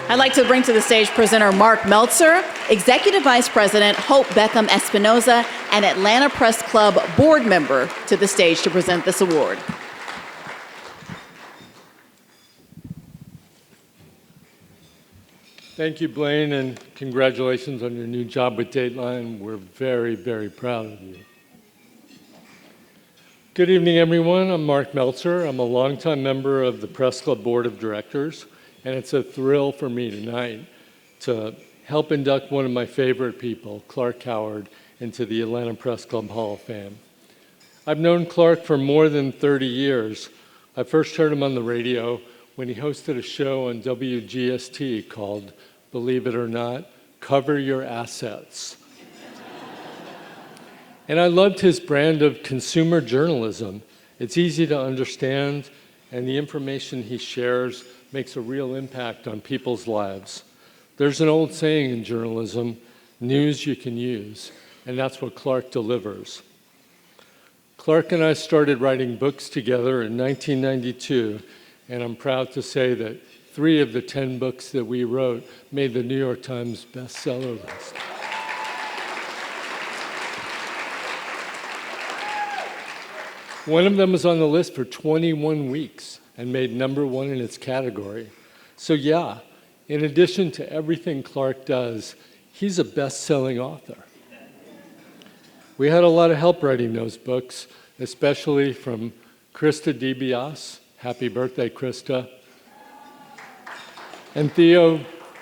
I'd like to bring to the stage presenter Mark Meltzer, Executive Vice President Hope Beckham Espinoza, and Atlanta Press Club board member to the stage to present this award. Thank you, Blaine, and congratulations on your new job with Dateline. We're very, very proud of you. Good evening, everyone. I'm Mark Meltzer. I'm a longtime member of the Press Club Board of Directors, and it's a thrill for me tonight to help induct one of my favorite people, Clark Howard, into the Atlanta Press Club Hall of Fame. I've known Clark for more than 30 years. I first heard him on the radio when he hosted a show on WGST called, believe it or not, Cover Your Assets. And I loved his brand of consumer journalism. It's easy to understand, and the information he shares makes a real impact on people's lives. There's an old saying in journalism, news you can use, and that's what Clark delivers. Clark and I started writing books together in 1992, and I'm proud to say that 3 of the 10 books that we wrote made the New York Times bestseller list. One of them was on the list for 21 weeks and made #1 in its category. So yeah, in addition to everything Clark does, he's a best-selling author. We had a lot of help writing those books, especially from Krista DiBiase, happy birthday, Krista, and Theo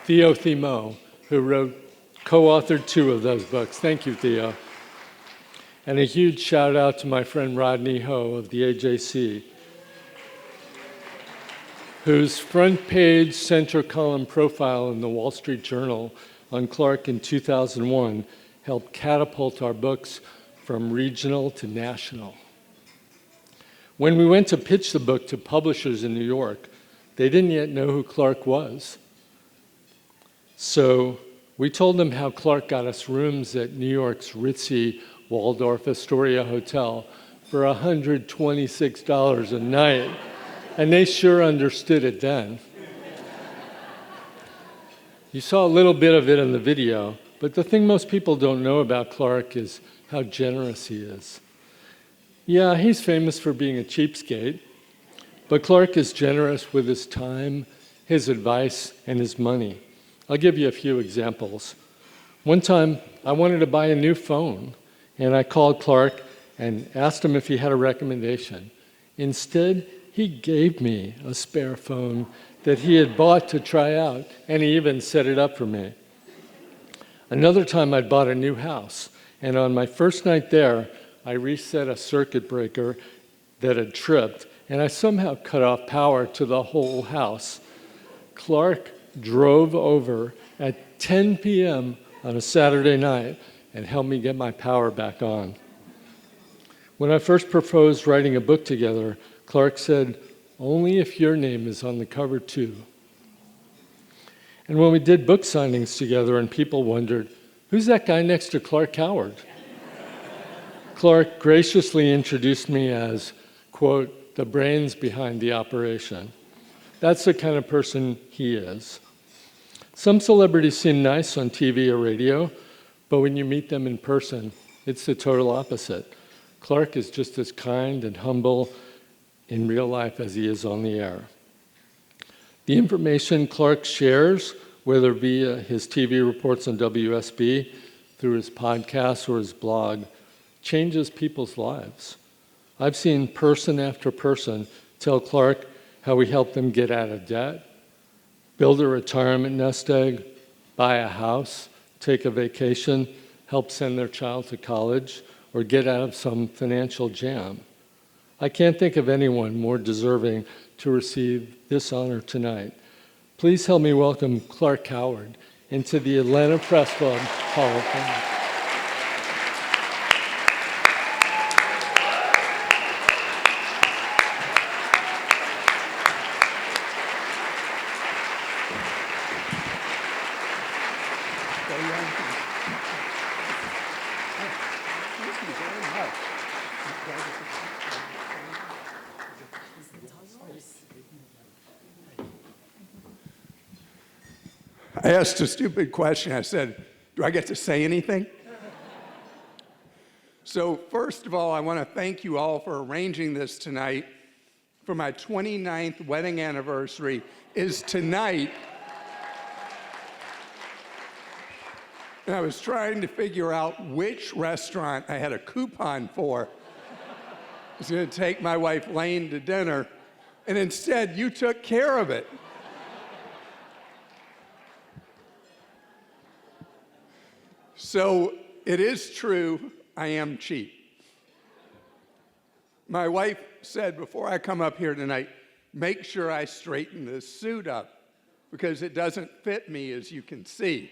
Thimo, who co-authored 2 of those books. Thank you, Theo. And a huge shout out to my friend Rodney Ho of the AJC, whose front page center column profile in the Wall Street Journal on Clark in 2001 helped catapult our books from regional to national. When we went to pitch the book to publishers in New York, they didn't yet know who Clark was. So we told them how Clark got us rooms at New York's ritzy Waldorf Astoria Hotel for $126 a night, and they sure understood it then. You saw a little bit of it in the video, but the thing most people don't know about Clark is how generous he is. Yeah, he's famous for being a cheapskate, but Clark is generous with his time, his advice, and his money. I'll give you a few examples. One time, I wanted to buy a new phone, and I called Clark and asked him if he had a recommendation. Instead, he gave me a spare phone that he had bought to try out, and he even set it up for me. Another time, I'd bought a new house, and on my first night there, I reset a circuit breaker that had tripped, and I somehow cut off power to the whole house. Clark drove over at 10 p.m. on a Saturday night and helped me get my power back on. When I first proposed writing a book together, Clark said, "Only if your name is on the cover too." And when we did book signings together and people wondered, "Who's that guy next to Clark Howard?" Clark graciously introduced me as, quote, "the brains behind the operation." That's the kind of person he is. Some celebrities seem nice on TV or radio, but when you meet them in person, it's the total opposite. Clark is just as kind and humble in real life as he is on the air. The information Clark shares, whether via his TV reports on WSB, through his podcasts or his blog, changes people's lives. I've seen person after person tell Clark how we helped them get out of debt, build a retirement nest egg, buy a house, take a vacation, help send their child to college, or get out of some financial jam. I can't think of anyone more deserving to receive this honor tonight. Please help me welcome Clark Howard into the Atlanta Press Club Hall of Fame. I asked a stupid question. I said, do I get to say anything? So first of all, I want to thank you all for arranging this tonight. For my 29th wedding anniversary is tonight. And I was trying to figure out which restaurant I had a coupon for. I was going to take my wife Lane to dinner, and instead you took care of it. So it is true, I am cheap. My wife said before I come up here tonight, make sure I straighten this suit up because it doesn't fit me, as you can see.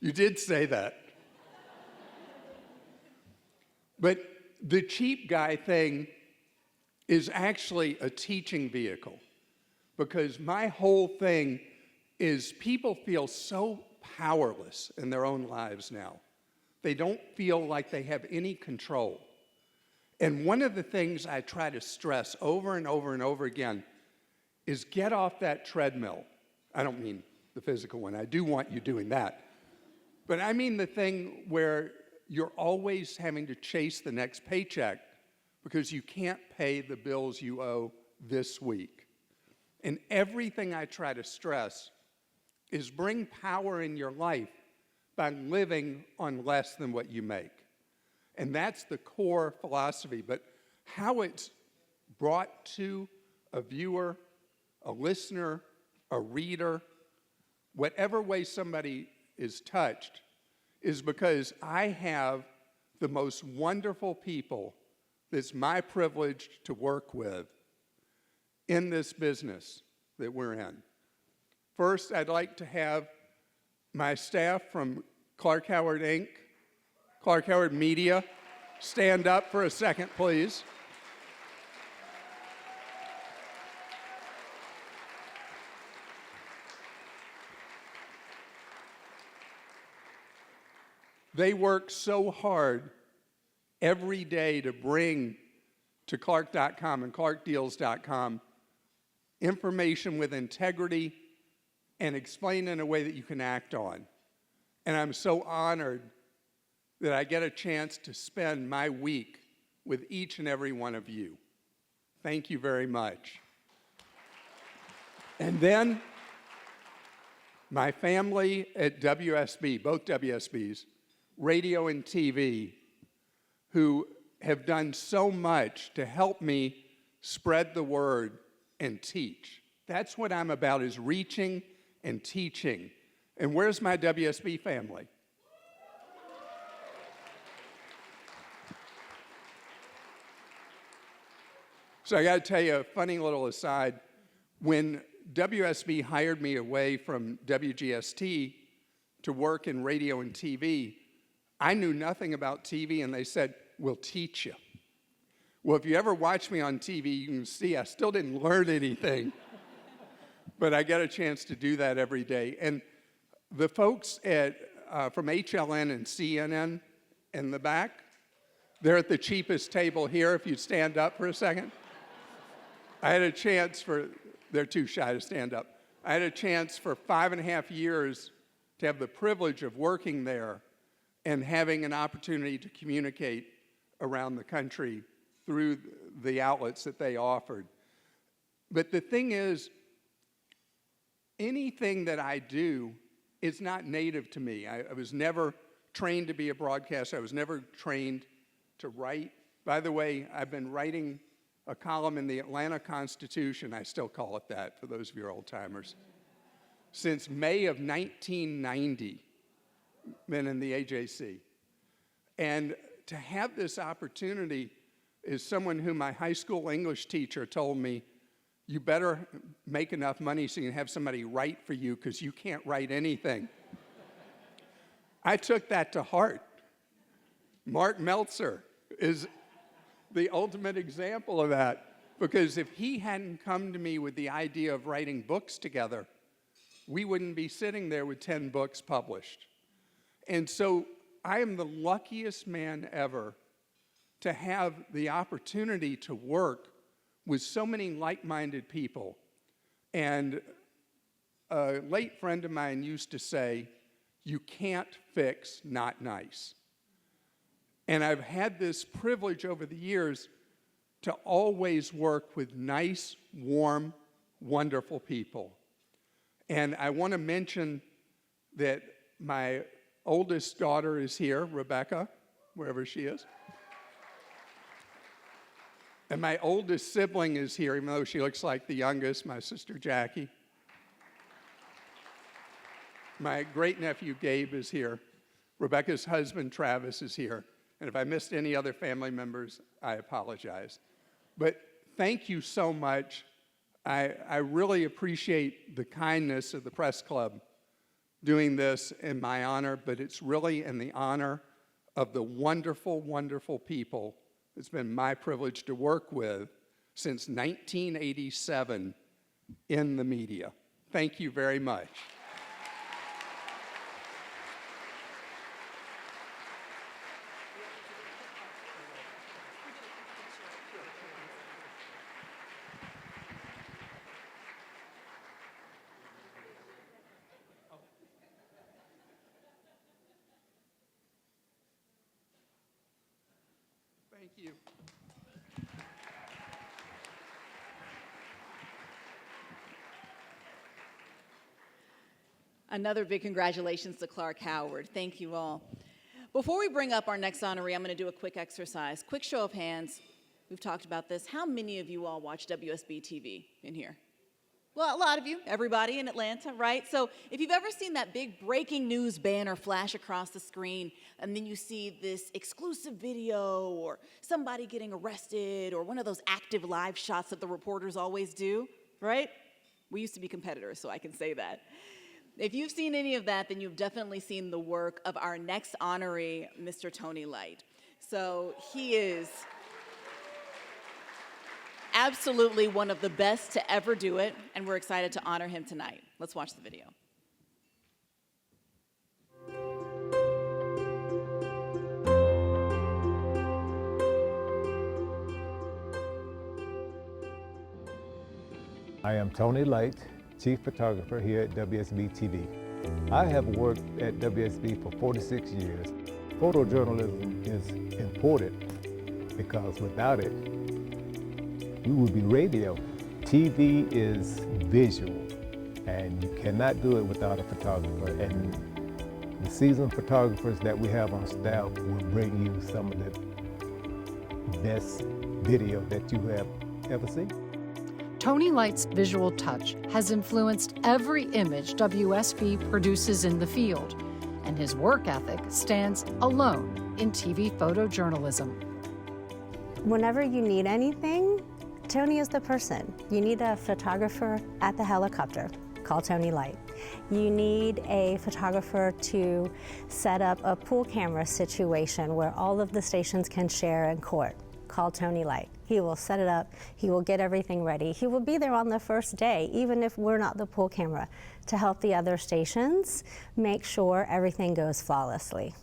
You did say that. But the cheap guy thing is actually a teaching vehicle because my whole thing is people feel so powerless in their own lives now. They don't feel like they have any control. And one of the things I try to stress over and over and over again is get off that treadmill. I don't mean the physical one. I do want you doing that. But I mean the thing where you're always having to chase the next paycheck because you can't pay the bills you owe this week. And everything I try to stress is bring power in your life by living on less than what you make. And that's the core philosophy. But how it's brought to a viewer, a listener, a reader, whatever way somebody is touched, is because I have the most wonderful people that's my privilege to work with in this business that we're in. First, I'd like to have my staff from Clark Howard Inc., Clark Howard Media, stand up for a second, please. They work so hard every day to bring to Clark.com and ClarkDeals.com information with integrity and explain in a way that you can act on. And I'm so honored that I get a chance to spend my week with each and every one of you. Thank you very much. And then my family at WSB, both WSBs, radio and TV, who have done so much to help me spread the word and teach. That's what I'm about, is reaching and teaching. And where's my WSB family? So I got to tell you a funny little aside. When WSB hired me away from WGST to work in radio and TV, I knew nothing about TV, and they said, we'll teach you. Well, if you ever watch me on TV, you can see I still didn't learn anything. But I get a chance to do that every day. And the folks from HLN and CNN in the back, they're at the cheapest table here, if you'd stand up for a second. I had a chance they're too shy to stand up. I had a chance for 5.5 years to have the privilege of working there and having an opportunity to communicate around the country through the outlets that they offered. But the thing is, anything that I do is not native to me. I was never trained to be a broadcaster. I was never trained to write. By the way, I've been writing a column in the Atlanta Constitution, I still call it that for those of you old-timers, since May of 1990, been in the AJC. And to have this opportunity is someone who my high school English teacher told me, you better make enough money so you can have somebody write for you because you can't write anything. I took that to heart. Mark Meltzer is the ultimate example of that, because if he hadn't come to me with the idea of writing books together, we wouldn't be sitting there with 10 books published. And so I am the luckiest man ever to have the opportunity to work with so many like-minded people. And a late friend of mine used to say, you can't fix not nice. And I've had this privilege over the years to always work with nice, warm, wonderful people. And I want to mention that my oldest daughter is here, Rebecca, wherever she is. And my oldest sibling is here, even though she looks like the youngest, my sister Jackie. My great-nephew Gabe is here. Rebecca's husband Travis is here. And if I missed any other family members, I apologize. But thank you so much. I really appreciate the kindness of the press club doing this in my honor, but it's really in the honor of the wonderful, wonderful people it's been my privilege to work with since 1987 in the media. Thank you very much. Thank you. Another big congratulations to Clark Howard. Thank you all. Before we bring up our next honoree, I'm going to do a quick exercise. Quick show of hands. We've talked about this. How many of you all watch WSB TV in here? Well, a lot of you, everybody in Atlanta, right? So if you've ever seen that big breaking news banner flash across the screen, and then you see this exclusive video or somebody getting arrested or one of those active live shots that the reporters always do, right? We used to be competitors, so I can say that. If you've seen any of that, then you've definitely seen the work of our next honoree, Mr. Tony Light. So he is absolutely one of the best to ever do it, and we're excited to honor him tonight. Let's watch the video. I am Tony Light, Chief Photographer here at WSB TV. I have worked at WSB for 46 years. Photojournalism is important because without it, we would be radio. TV is visual, and you cannot do it without a photographer. And the seasoned photographers that we have on staff will bring you some of the best video that you have ever seen. Tony Light's visual touch has influenced every image WSB produces in the field, and his work ethic stands alone in TV photojournalism. Whenever you need anything, Tony is the person. You need a photographer at the helicopter, call Tony Light. You need a photographer to set up a pool camera situation where all of the stations can share in court, call Tony Light. He will set it up, he will get everything ready. He will be there on the first day, even if we're not the pool camera, to help the other stations make sure everything goes flawlessly.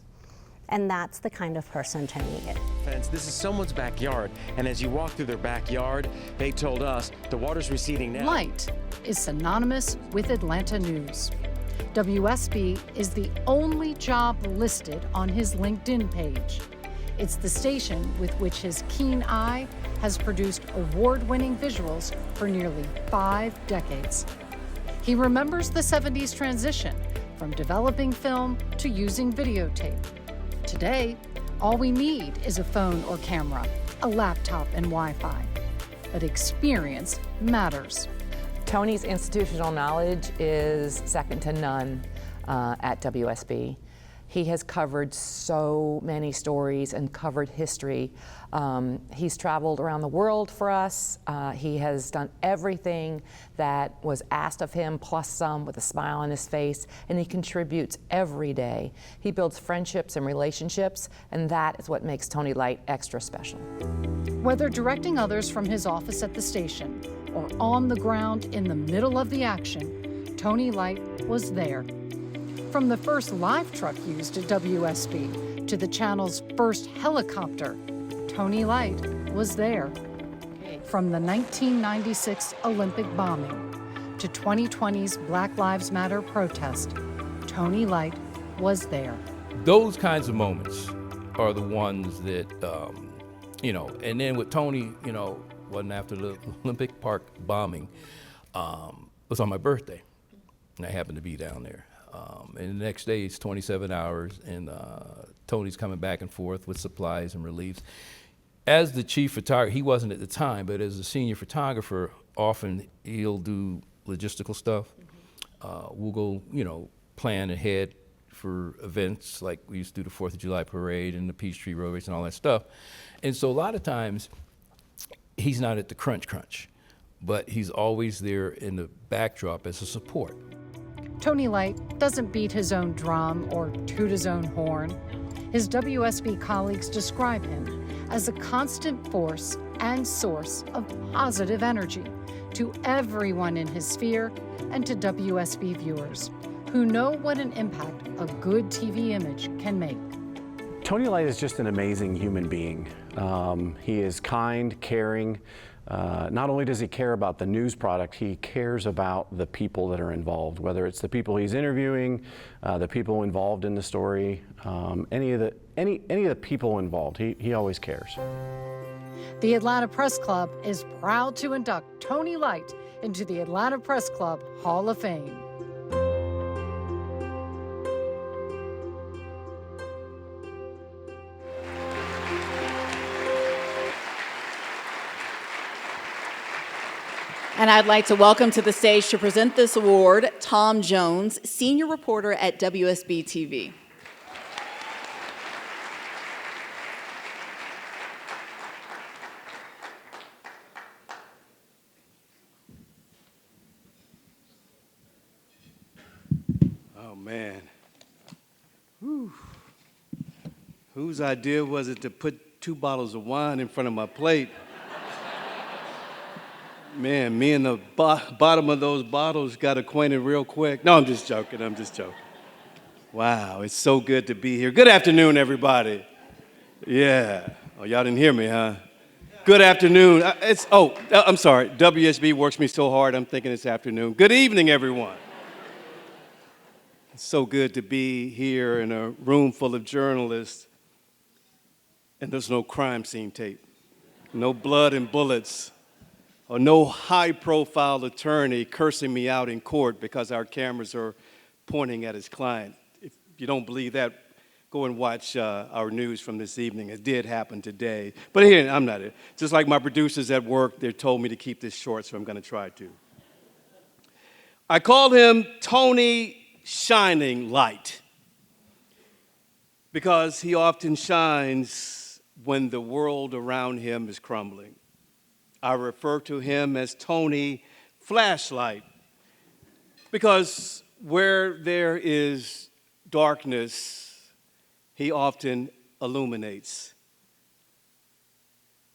And that's the kind of person Tony is. This is someone's backyard, and as you walk through their backyard, they told us the water's receding now. Light is synonymous with Atlanta news. WSB is the only job listed on his LinkedIn page. It's the station with which his keen eye has produced award-winning visuals for nearly 5 decades. He remembers the 70s transition from developing film to using videotape. Today, all we need is a phone or camera, a laptop and Wi-Fi. But experience matters. Tony's institutional knowledge is second to none at WSB. He has covered so many stories and covered history. He's traveled around the world for us. He has done everything that was asked of him, plus some, with a smile on his face, and he contributes every day. He builds friendships and relationships, and that is what makes Tony Light extra special. Whether directing others from his office at the station or on the ground in the middle of the action, Tony Light was there. From the first live truck used at WSB to the channel's first helicopter, Tony Light was there. From the 1996 Olympic bombing to 2020's Black Lives Matter protest, Tony Light was there. Those kinds of moments are the ones that, and then with Tony, wasn't after the Olympic Park bombing, was on my birthday, and I happened to be down there. And the next day it's 27 hours, and Tony's coming back and forth with supplies and reliefs. As the chief photographer, he wasn't at the time, but as a senior photographer, often he'll do logistical stuff. We'll go, plan ahead for events like we used to do the 4th of July parade and the Peachtree Road Race and all that stuff. And so a lot of times he's not at the crunch, but he's always there in the backdrop as a support. Tony Light doesn't beat his own drum or toot his own horn. His WSB colleagues describe him as a constant force and source of positive energy to everyone in his sphere and to WSB viewers who know what an impact a good TV image can make. Tony Light is just an amazing human being. He is kind, caring. Not only does he care about the news product, he cares about the people that are involved, whether it's the people he's interviewing, the people involved in the story, any of the people involved. He always cares. The Atlanta Press Club is proud to induct Tony Light into the Atlanta Press Club Hall of Fame. And I'd like to welcome to the stage to present this award, Tom Jones, senior reporter at WSB TV. Oh, man. Whew. Whose idea was it to put 2 bottles of wine in front of my plate? Man, me and the bottom of those bottles got acquainted real quick. No, I'm just joking. Wow, it's so good to be here. Good afternoon, everybody. Yeah. Oh, y'all didn't hear me, huh? Good afternoon. I'm sorry. WSB works me so hard, I'm thinking it's afternoon. Good evening, everyone. It's so good to be here in a room full of journalists, and there's no crime scene tape, no blood and bullets, or no high-profile attorney cursing me out in court because our cameras are pointing at his client. If you don't believe that, go and watch our news from this evening. It did happen today. But here, I'm not it. Just like my producers at work, they told me to keep this short, so I'm going to try to. I call him Tony Shining Light because he often shines when the world around him is crumbling. I refer to him as Tony Flashlight because where there is darkness, he often illuminates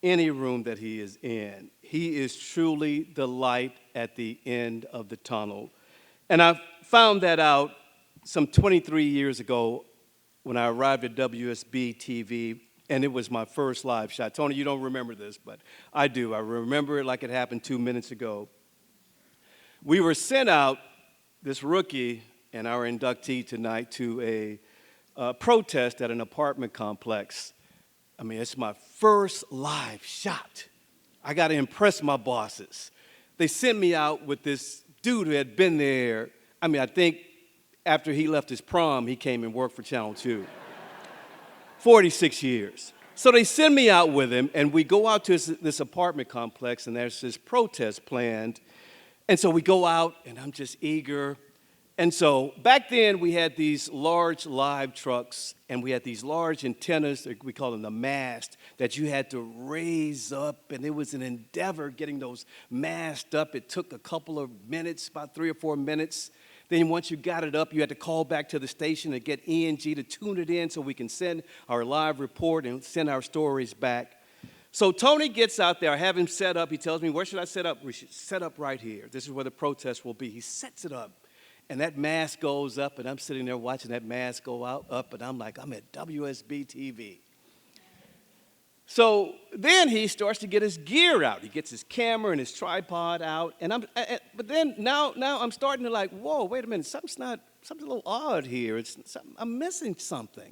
any room that he is in. He is truly the light at the end of the tunnel. And I found that out some 23 years ago when I arrived at WSB TV, and it was my first live shot. Tony, you don't remember this, but I do. I remember it like it happened 2 minutes ago. We were sent out, this rookie and our inductee tonight, to a protest at an apartment complex. I mean, it's my first live shot. I got to impress my bosses. They sent me out with this dude who had been there. I mean, I think after he left his prom, he came and worked for Channel 2. 46 years. So they send me out with him, and we go out to this apartment complex, and there's this protest planned. And so we go out, and I'm just eager. And so back then, we had these large live trucks, and we had these large antennas, we call them the mast, that you had to raise up, and it was an endeavor getting those masts up. It took a couple of minutes, about 3 or 4 minutes. Then once you got it up, you had to call back to the station to get ENG to tune it in so we can send our live report and send our stories back. So Tony gets out there. I have him set up. He tells me, where should I set up? We should set up right here. This is where the protest will be. He sets it up, and that mask goes up, and I'm sitting there watching that mask go up, and I'm like, I'm at WSB TV. So then he starts to get his gear out. He gets his camera and his tripod out, but then now I'm starting to like, whoa, wait a minute, something's a little odd here. I'm missing something,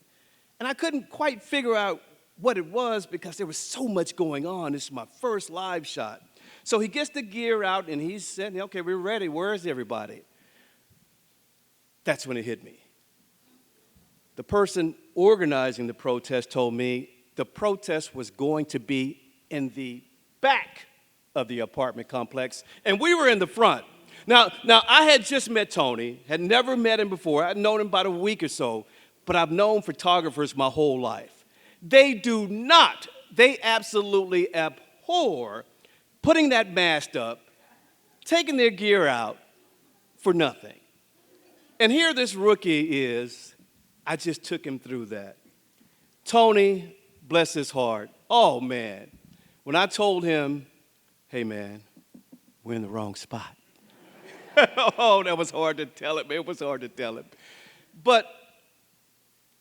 and I couldn't quite figure out what it was because there was so much going on. This is my first live shot. So he gets the gear out and he's saying, okay, we're ready. Where is everybody? That's when it hit me. The person organizing the protest told me the protest was going to be in the back of the apartment complex, and we were in the front. Now I had just met Tony, had never met him before. I'd known him about a week or so, but I've known photographers my whole life. They absolutely abhor putting that mast up, taking their gear out for nothing. And here this rookie is. I just took him through that. Tony, bless his heart. Oh, man. When I told him, hey, man, we're in the wrong spot. Oh, that was hard to tell him. It was hard to tell him. But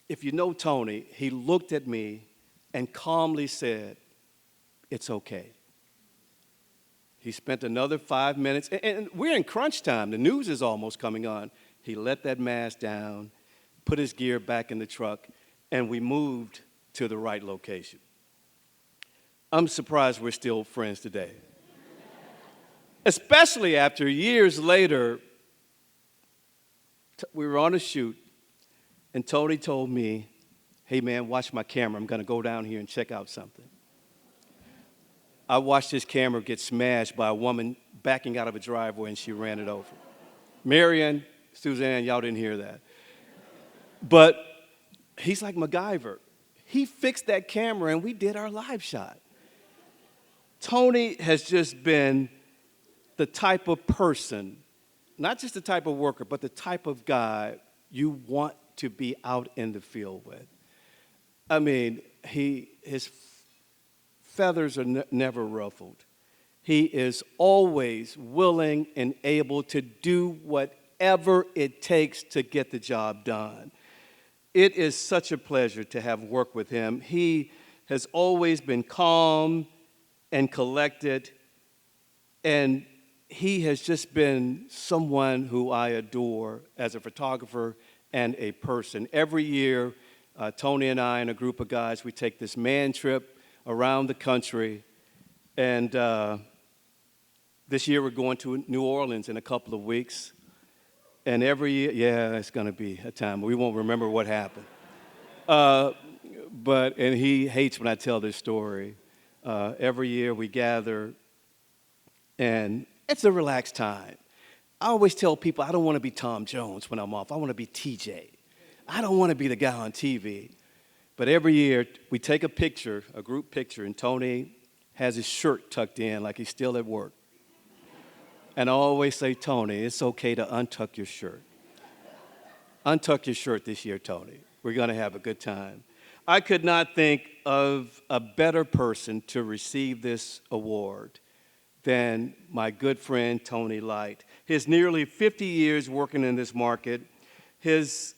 if you know Tony, he looked at me and calmly said, it's okay. He spent another 5 minutes, and we're in crunch time. The news is almost coming on. He let that mask down, put his gear back in the truck, and we moved to the right location. I'm surprised we're still friends today. Especially after years later, we were on a shoot, and Tony told me, hey man, watch my camera. I'm going to go down here and check out something. I watched his camera get smashed by a woman backing out of a driveway, and she ran it over. Marion, Suzanne, y'all didn't hear that. But he's like MacGyver. He fixed that camera, and we did our live shot. Tony has just been the type of person, not just the type of worker, but the type of guy you want to be out in the field with. I mean, his feathers are never ruffled. He is always willing and able to do whatever it takes to get the job done. It is such a pleasure to have worked with him. He has always been calm and collected, and he has just been someone who I adore as a photographer and a person. Every year, Tony and I and a group of guys, we take this man trip around the country, and this year we're going to New Orleans in a couple of weeks. And every year, yeah, it's going to be a time. We won't remember what happened. And he hates when I tell this story. Every year we gather, and it's a relaxed time. I always tell people I don't want to be Tom Jones when I'm off. I want to be TJ. I don't want to be the guy on TV. But every year we take a picture, a group picture, and Tony has his shirt tucked in like he's still at work. And I always say, Tony, it's okay to untuck your shirt. Untuck your shirt this year, Tony. We're going to have a good time. I could not think of a better person to receive this award than my good friend, Tony Light. His nearly 50 years working in this market, his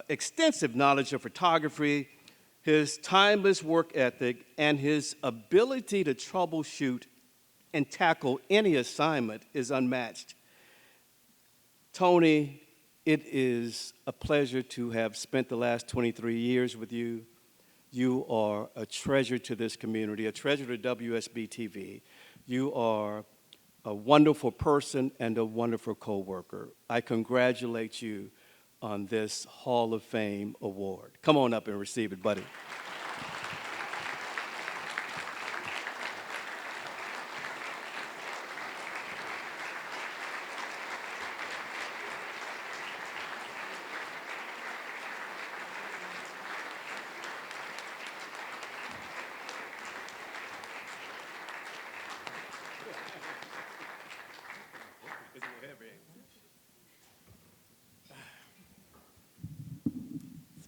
extensive knowledge of photography, his timeless work ethic, and his ability to troubleshoot and tackle any assignment is unmatched. Tony, it is a pleasure to have spent the last 23 years with you. You are a treasure to this community, a treasure to WSB-TV. You are a wonderful person and a wonderful co-worker. I congratulate you on this Hall of Fame award. Come on up and receive it, buddy.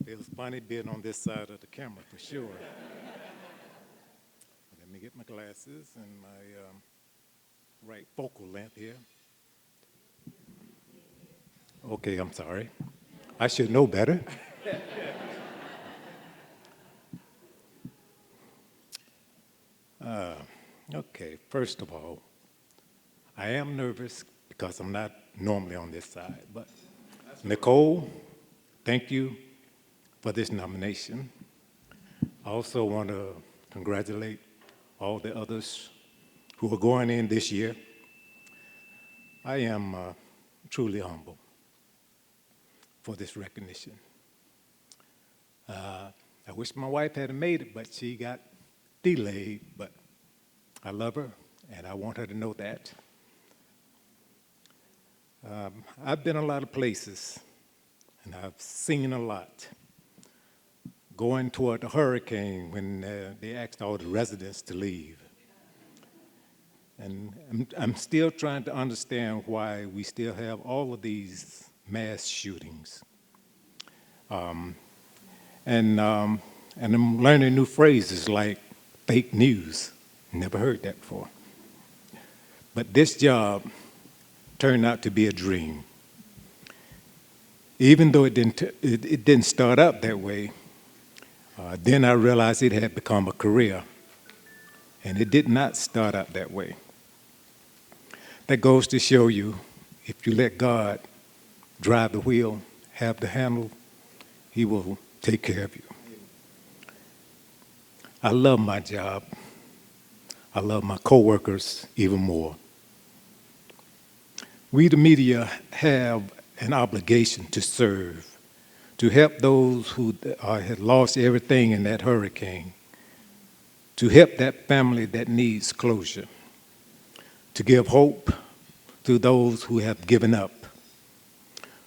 Feels funny being on this side of the camera, for sure. Let me get my glasses and my right focal length here. Okay, I'm sorry. I should know better. Okay, first of all, I am nervous because I'm not normally on this side, but Nicole, thank you for this nomination. I also want to congratulate all the others who are going in this year. I am truly humble for this recognition. I wish my wife had made it, but she got delayed, but I love her, and I want her to know that. I've been a lot of places, and I've seen a lot. Going toward the hurricane when they asked all the residents to leave. And I'm still trying to understand why we still have all of these mass shootings. And I'm learning new phrases like fake news. Never heard that before. But this job turned out to be a dream. Even though it didn't start out that way, then I realized it had become a career, and it did not start out that way. That goes to show you, if you let God drive the wheel, have the handle, He will take care of you. I love my job. I love my coworkers even more. We, the media, have an obligation to serve, to help those who had lost everything in that hurricane. to help that family that needs closure, to give hope to those who have given up.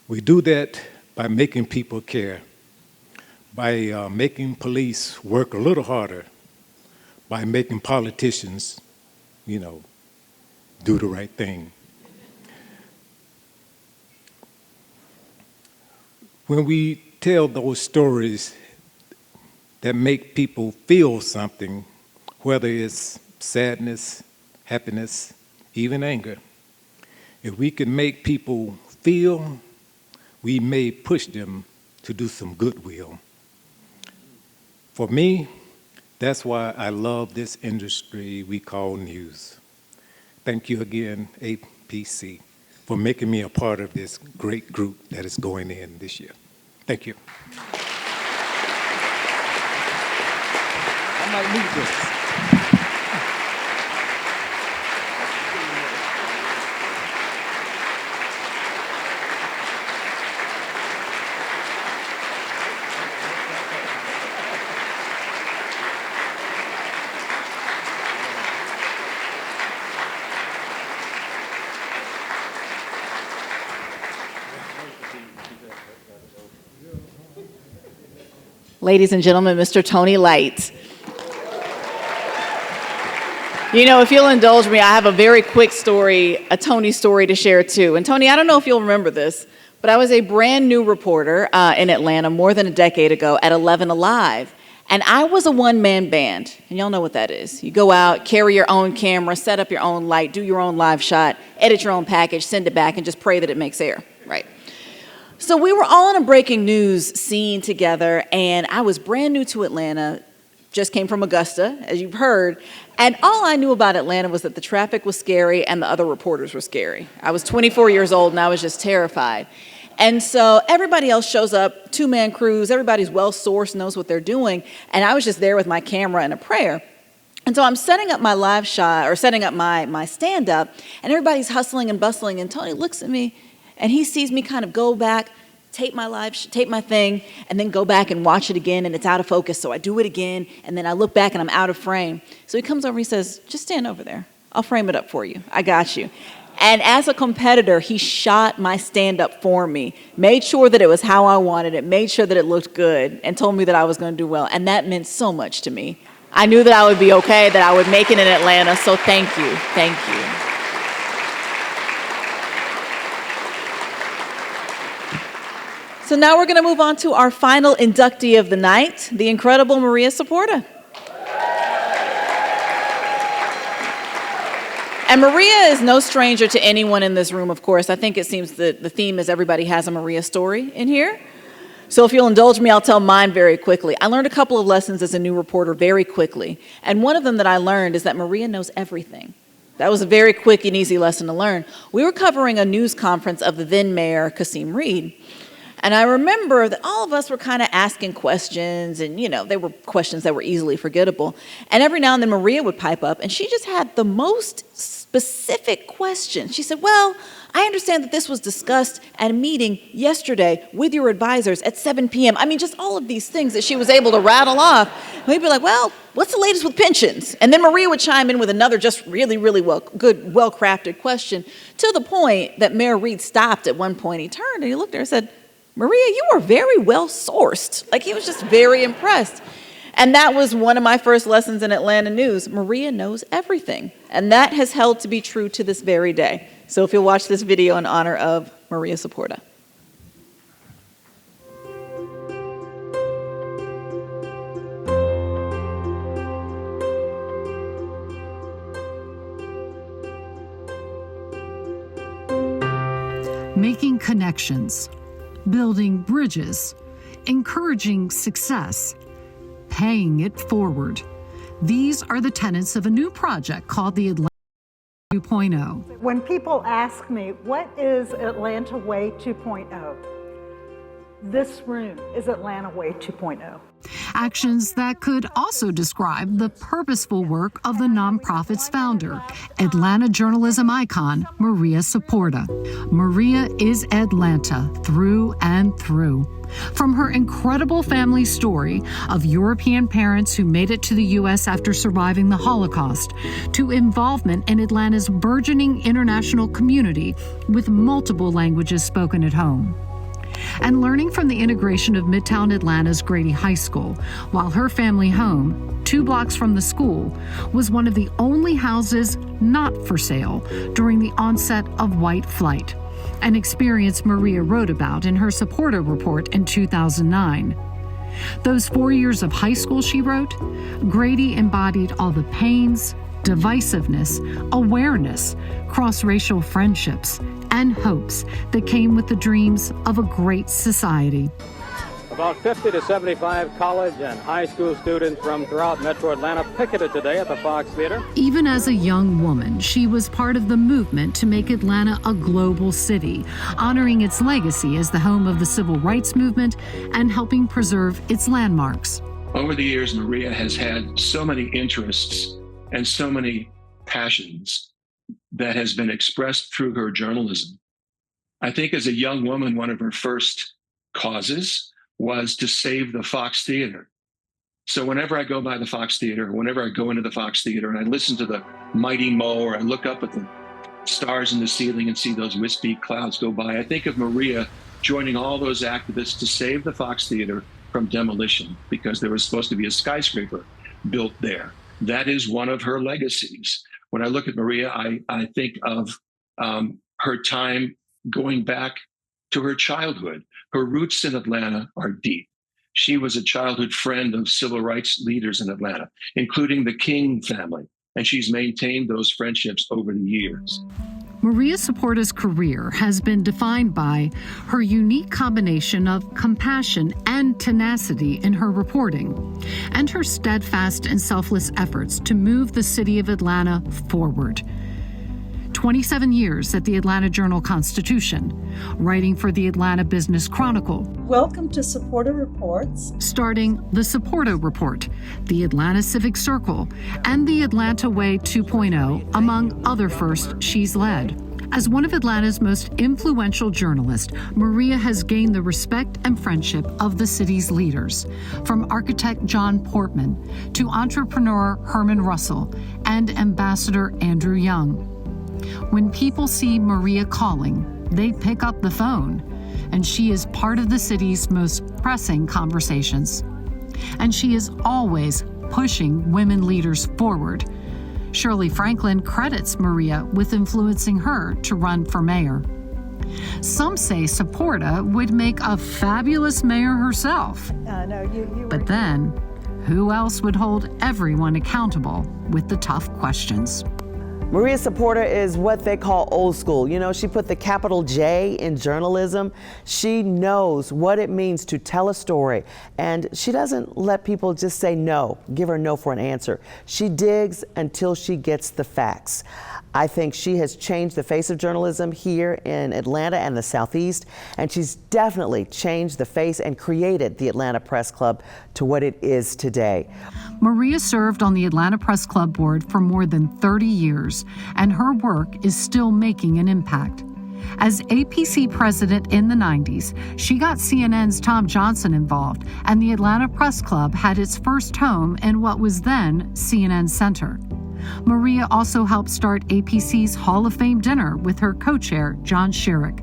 We do that by making people care, by making police work a little harder, by making politicians, do the right thing. When we tell those stories that make people feel something, whether it's sadness, happiness, even anger, if we can make people feel, we may push them to do some goodwill. For me, that's why I love this industry we call news. Thank you again, APC, for making me a part of this great group that is going in this year. Thank you. I might need this. Ladies and gentlemen, Mr. Tony Light. If you'll indulge me, I have a very quick story, a Tony story to share too. And Tony, I don't know if you'll remember this, but I was a brand new reporter in Atlanta more than a decade ago at 11 Alive. And I was a one-man band, and y'all know what that is. You go out, carry your own camera, set up your own light, do your own live shot, edit your own package, send it back, and just pray that it makes air, right? So we were all in a breaking news scene together, and I was brand new to Atlanta, just came from Augusta, as you've heard, and all I knew about Atlanta was that the traffic was scary and the other reporters were scary. I was 24 years old, and I was just terrified. And so everybody else shows up, two-man crews, everybody's well-sourced, knows what they're doing, and I was just there with my camera and a prayer. And so I'm setting up my live shot, or setting up my stand-up, and everybody's hustling and bustling, and Tony looks at me, and he sees me kind of go back, tape my thing, and then go back and watch it again, and it's out of focus, so I do it again, and then I look back and I'm out of frame. So he comes over and he says, just stand over there. I'll frame it up for you. I got you. And as a competitor, he shot my stand-up for me, made sure that it was how I wanted it, made sure that it looked good, and told me that I was going to do well. And that meant so much to me. I knew that I would be okay, that I would make it in Atlanta, so thank you. Thank you. So now we're going to move on to our final inductee of the night, the incredible Maria Saporta. And Maria is no stranger to anyone in this room, of course. I think it seems that the theme is everybody has a Maria story in here. So if you'll indulge me, I'll tell mine very quickly. I learned a couple of lessons as a new reporter very quickly. And one of them that I learned is that Maria knows everything. That was a very quick and easy lesson to learn. We were covering a news conference of the then mayor, Kasim Reed. And I remember that all of us were kind of asking questions, and they were questions that were easily forgettable. And every now and then Maria would pipe up, and she just had the most specific question. She said, well, I understand that this was discussed at a meeting yesterday with your advisors at 7 p.m. I mean, just all of these things that she was able to rattle off. And we'd be like, well, what's the latest with pensions? And then Maria would chime in with another just really, really well-crafted question, to the point that Mayor Reed stopped at one point. He turned and he looked at her and said, Maria, you are very well sourced. Like, he was just very impressed. And that was one of my first lessons in Atlanta news. Maria knows everything. And that has held to be true to this very day. So if you'll watch this video in honor of Maria Saporta. Making connections, building bridges, encouraging success, paying it forward. These are the tenets of a new project called the Atlanta 2.0. When people ask me, what is Atlanta Way 2.0? This room is Atlanta Way 2.0. Actions that could also describe the purposeful work of the nonprofit's founder, Atlanta journalism icon Maria Saporta. Maria is Atlanta through and through. From her incredible family story of European parents who made it to the U.S. after surviving the Holocaust, to involvement in Atlanta's burgeoning international community with multiple languages spoken at home. And learning from the integration of Midtown Atlanta's Grady High School, while her family home, 2 blocks from the school, was one of the only houses not for sale during the onset of white flight, an experience Maria wrote about in her Saporta report in 2009. Those 4 years of high school, she wrote, Grady embodied all the pains, divisiveness, awareness, cross-racial friendships, and hopes that came with the dreams of a great society. About 50 to 75 college and high school students from throughout Metro Atlanta picketed today at the Fox Theater. Even as a young woman, she was part of the movement to make Atlanta a global city, honoring its legacy as the home of the civil rights movement and helping preserve its landmarks. Over the years, Maria has had so many interests and so many passions that has been expressed through her journalism. I think as a young woman, one of her first causes was to save the Fox Theater. So whenever I go by the Fox Theater, whenever I go into the Fox Theater and I listen to the mighty Mo, or I look up at the stars in the ceiling and see those wispy clouds go by, I think of Maria joining all those activists to save the Fox Theater from demolition because there was supposed to be a skyscraper built there. That is one of her legacies. When I look at Maria, I think of her time going back to her childhood. Her roots in Atlanta are deep. She was a childhood friend of civil rights leaders in Atlanta, including the King family, and she's maintained those friendships over the years. Maria Saporta's career has been defined by her unique combination of compassion and tenacity in her reporting, and her steadfast and selfless efforts to move the city of Atlanta forward. 27 years at the Atlanta Journal-Constitution, writing for the Atlanta Business Chronicle. Welcome to Saporta Reports. Starting the Saporta Report, the Atlanta Civic Circle, and the Atlanta Way 2.0, among other firsts she's led. As one of Atlanta's most influential journalists, Maria has gained the respect and friendship of the city's leaders, from architect John Portman to entrepreneur Herman Russell and Ambassador Andrew Young. When people see Maria calling, they pick up the phone, and she is part of the city's most pressing conversations. And she is always pushing women leaders forward. Shirley Franklin credits Maria with influencing her to run for mayor. Some say Saporta would make a fabulous mayor herself. But then, who else would hold everyone accountable with the tough questions? Maria Saporta is what they call old school. You know, she put the capital J in journalism. She knows what it means to tell a story, and she doesn't let people just say no, give her no for an answer. She digs until she gets the facts. I think she has changed the face of journalism here in Atlanta and the Southeast, and she's definitely changed the face and created the Atlanta Press Club to what it is today. Maria served on the Atlanta Press Club board for more than 30 years, and her work is still making an impact. As APC president in the 90s, she got CNN's Tom Johnson involved, and the Atlanta Press Club had its first home in what was then CNN Center. Maria also helped start APC's Hall of Fame dinner with her co-chair, John Sherrick,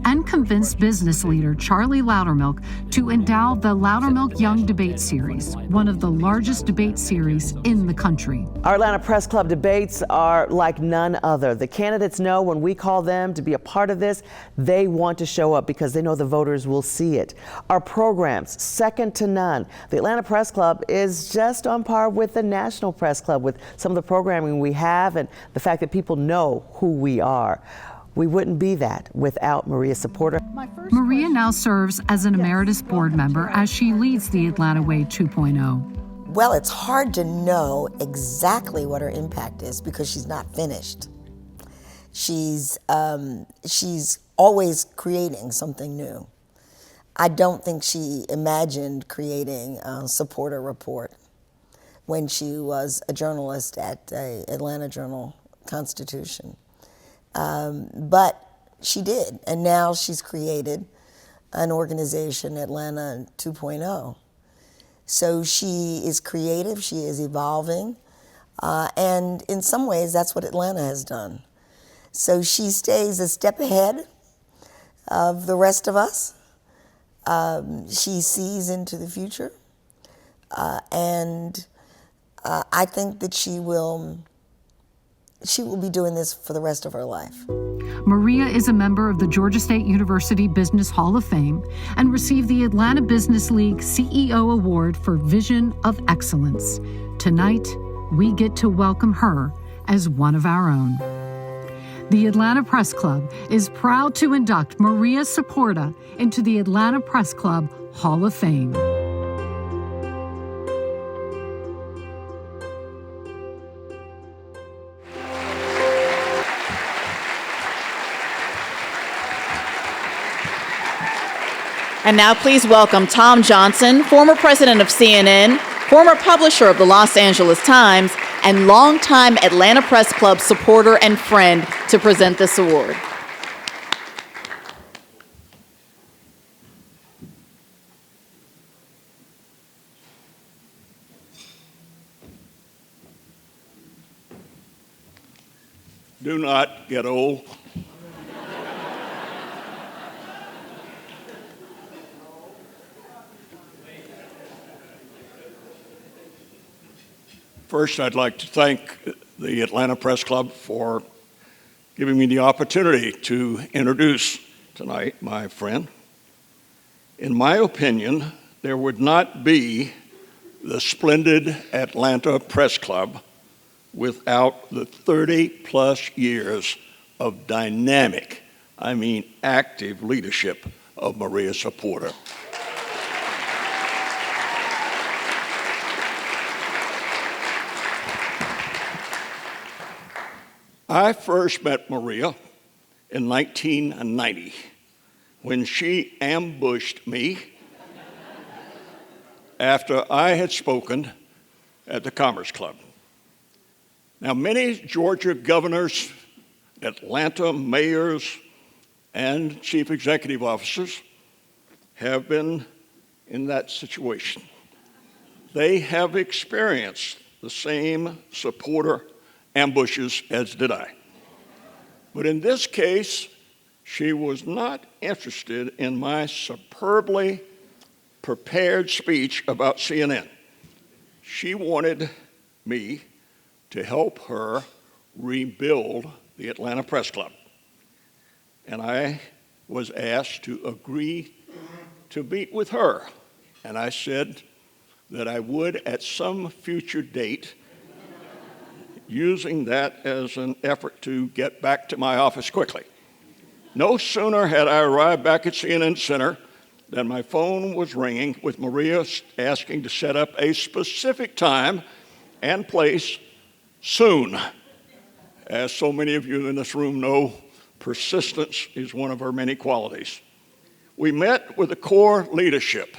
and convinced business leader Charlie Loudermilk to endow the Loudermilk Young Debate Series, one of the largest debate series in the country. Our Atlanta Press Club debates are like none other. The candidates know when we call them to be a part of this, they want to show up because they know the voters will see it. Our programs, second to none. The Atlanta Press Club is just on par with the National Press Club with some of the programming we have and the fact that people know who we are. We wouldn't be that without Maria Saporta. Maria now serves as an emeritus board member as she leads the Atlanta Way 2.0. Well, it's hard to know exactly what her impact is because she's not finished. She's always creating something new. I don't think she imagined creating Support a Report when she was a journalist at Atlanta Journal-Constitution. But she did, and now she's created an organization, Atlanta 2.0. So she is creative, she is evolving, and in some ways that's what Atlanta has done. So she stays a step ahead of the rest of us. She sees into the future, and I think that she will be doing this for the rest of her life. Maria is a member of the Georgia State University Business Hall of Fame and received the Atlanta Business League CEO Award for Vision of Excellence. Tonight, we get to welcome her as one of our own. The Atlanta Press Club is proud to induct Maria Saporta into the Atlanta Press Club Hall of Fame. And now please welcome Tom Johnson, former president of CNN, former publisher of the Los Angeles Times, and longtime Atlanta Press Club supporter and friend, to present this award. Do not get old. First, I'd like to thank the Atlanta Press Club for giving me the opportunity to introduce tonight my friend. In my opinion, there would not be the splendid Atlanta Press Club without the 30-plus years of dynamic, active leadership of Maria Saporta. I first met Maria in 1990 when she ambushed me after I had spoken at the Commerce Club. Now, many Georgia governors, Atlanta mayors, and chief executive officers have been in that situation. They have experienced the same supporter ambushes as did I. But in this case, she was not interested in my superbly prepared speech about CNN. She wanted me to help her rebuild the Atlanta Press Club. And I was asked to agree to meet with her. And I said that I would at some future date, using that as an effort to get back to my office quickly. No sooner had I arrived back at CNN Center than my phone was ringing with Maria asking to set up a specific time and place soon. As so many of you in this room know, persistence is one of her many qualities. We met with the core leadership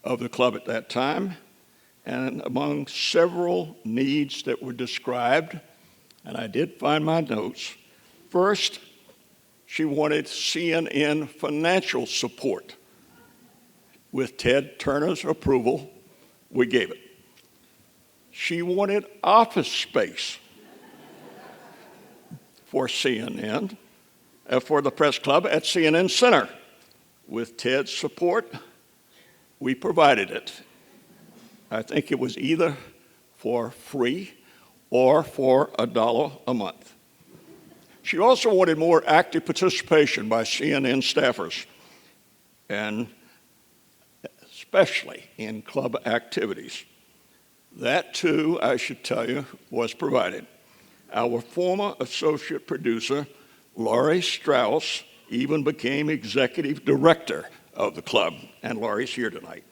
of the club at that time, and among several needs that were described, and I did find my notes, first, she wanted CNN financial support. With Ted Turner's approval, we gave it. She wanted office space for CNN, for the press club at CNN Center. With Ted's support, we provided it. I think it was either for free or for $1 a month. She also wanted more active participation by CNN staffers, and especially in club activities. That too, I should tell you, was provided. Our former associate producer, Laurie Strauss, even became executive director of the club, and Laurie's here tonight.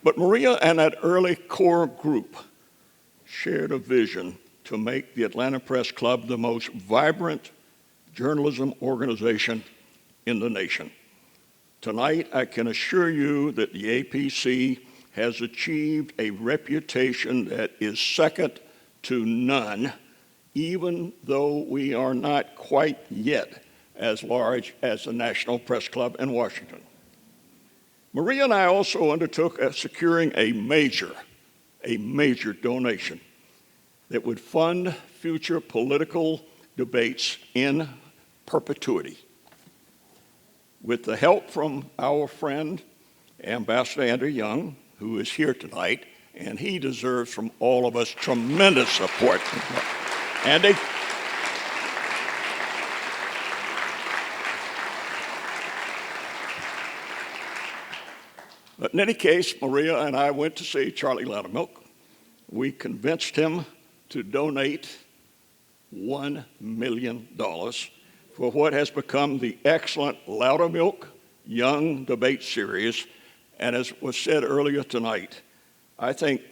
But Maria and that early core group shared a vision to make the Atlanta Press Club the most vibrant journalism organization in the nation. Tonight, I can assure you that the APC has achieved a reputation that is second to none, even though we are not quite yet as large as the National Press Club in Washington. Maria and I also undertook securing a major donation that would fund future political debates in perpetuity. With the help from our friend, Ambassador Andrew Young, who is here tonight, and he deserves from all of us tremendous support. Andy? But in any case, Maria and I went to see Charlie Loudermilk. We convinced him to donate $1 million for what has become the excellent Loudermilk Young Debate Series. And as was said earlier tonight, I think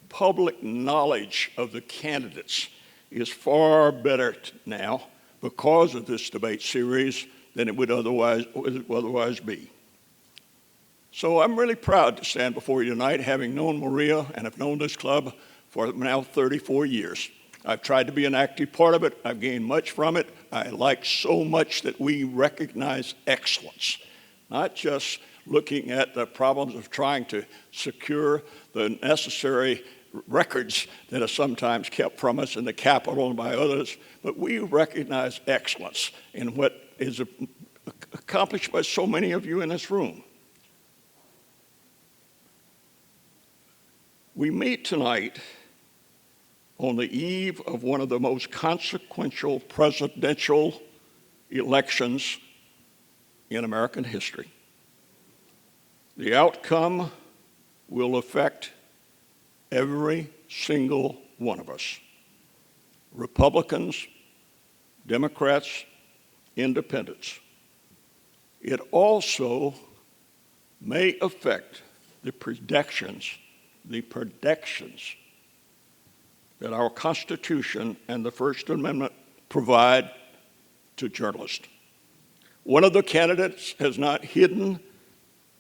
public knowledge of the candidates is far better now because of this debate series than it would otherwise be. So I'm really proud to stand before you tonight, having known Maria and have known this club for now 34 years. I've tried to be an active part of it. I've gained much from it. I like so much that we recognize excellence, not just looking at the problems of trying to secure the necessary records that are sometimes kept from us in the Capitol and by others, but we recognize excellence in what is accomplished by so many of you in this room. We meet tonight on the eve of one of the most consequential presidential elections in American history. The outcome will affect every single one of us. Republicans, Democrats, Independents. It also may affect the predictions that our Constitution and the First Amendment provide to journalists. One of the candidates has not hidden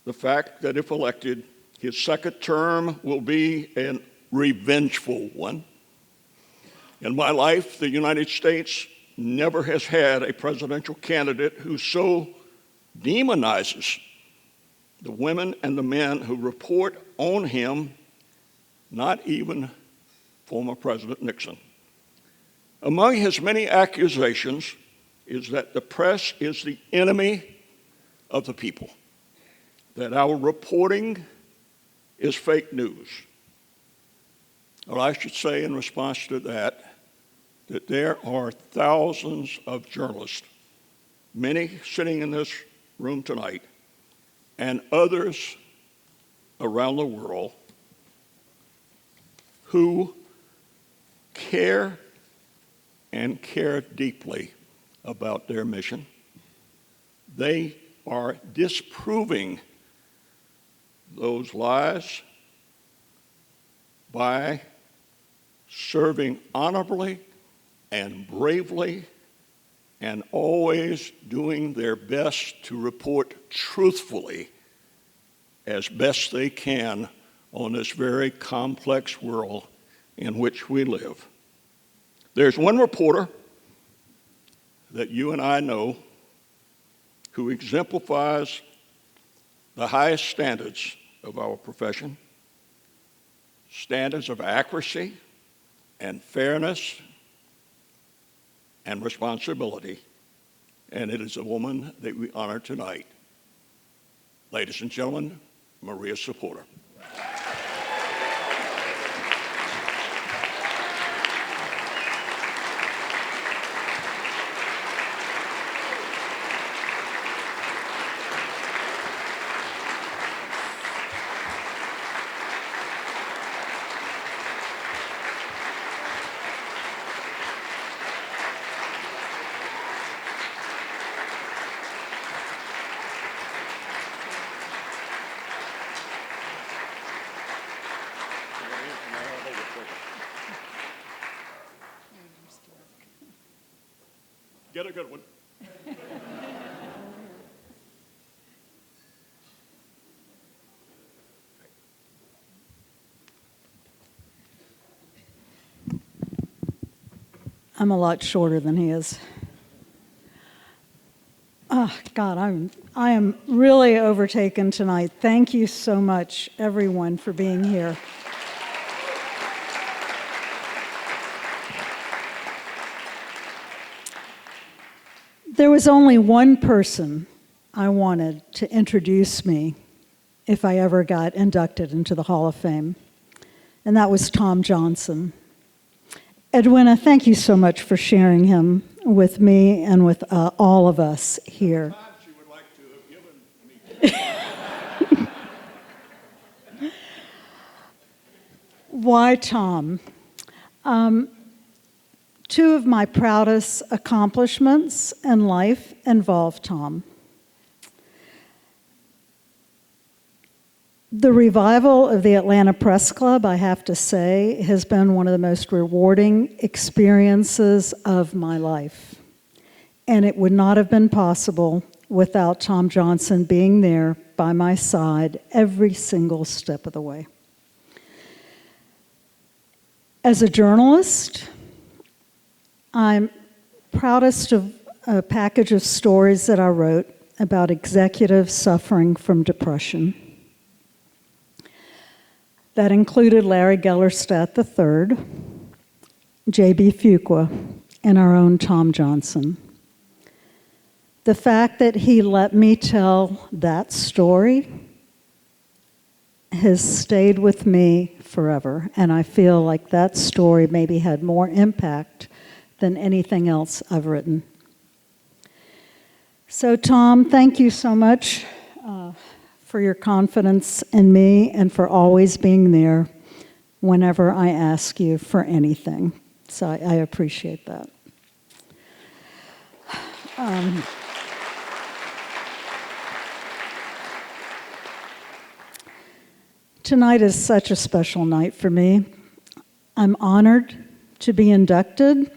the fact that if elected, his second term will be a revengeful one. In my life, the United States never has had a presidential candidate who so demonizes the women and the men who report on him, not even former President Nixon. Among his many accusations is that the press is the enemy of the people, that our reporting is fake news. Well, I should say in response to that there are thousands of journalists, many sitting in this room tonight, and others around the world who care and care deeply about their mission. They are disproving those lies by serving honorably and bravely and always doing their best to report truthfully as best they can on this very complex world in which we live. There's one reporter that you and I know who exemplifies the highest standards of our profession, standards of accuracy and fairness and responsibility, and it is a woman that we honor tonight. Ladies and gentlemen, Maria Saporta. Get a good one. I'm a lot shorter than he is. Oh, God, I am really overtaken tonight. Thank you so much, everyone, for being here. There was only one person I wanted to introduce me if I ever got inducted into the Hall of Fame, and that was Tom Johnson. Edwina, thank you so much for sharing him with me and with all of us here. Why Tom? Two of my proudest accomplishments in life involve Tom. The revival of the Atlanta Press Club, I have to say, has been one of the most rewarding experiences of my life. And it would not have been possible without Tom Johnson being there by my side every single step of the way. As a journalist, I'm proudest of a package of stories that I wrote about executives suffering from depression. That included Larry Gellerstedt III, J.B. Fuqua, and our own Tom Johnson. The fact that he let me tell that story has stayed with me forever, and I feel like that story maybe had more impact than anything else I've written. So Tom, thank you so much for your confidence in me and for always being there whenever I ask you for anything. So I appreciate that. Tonight is such a special night for me. I'm honored to be inducted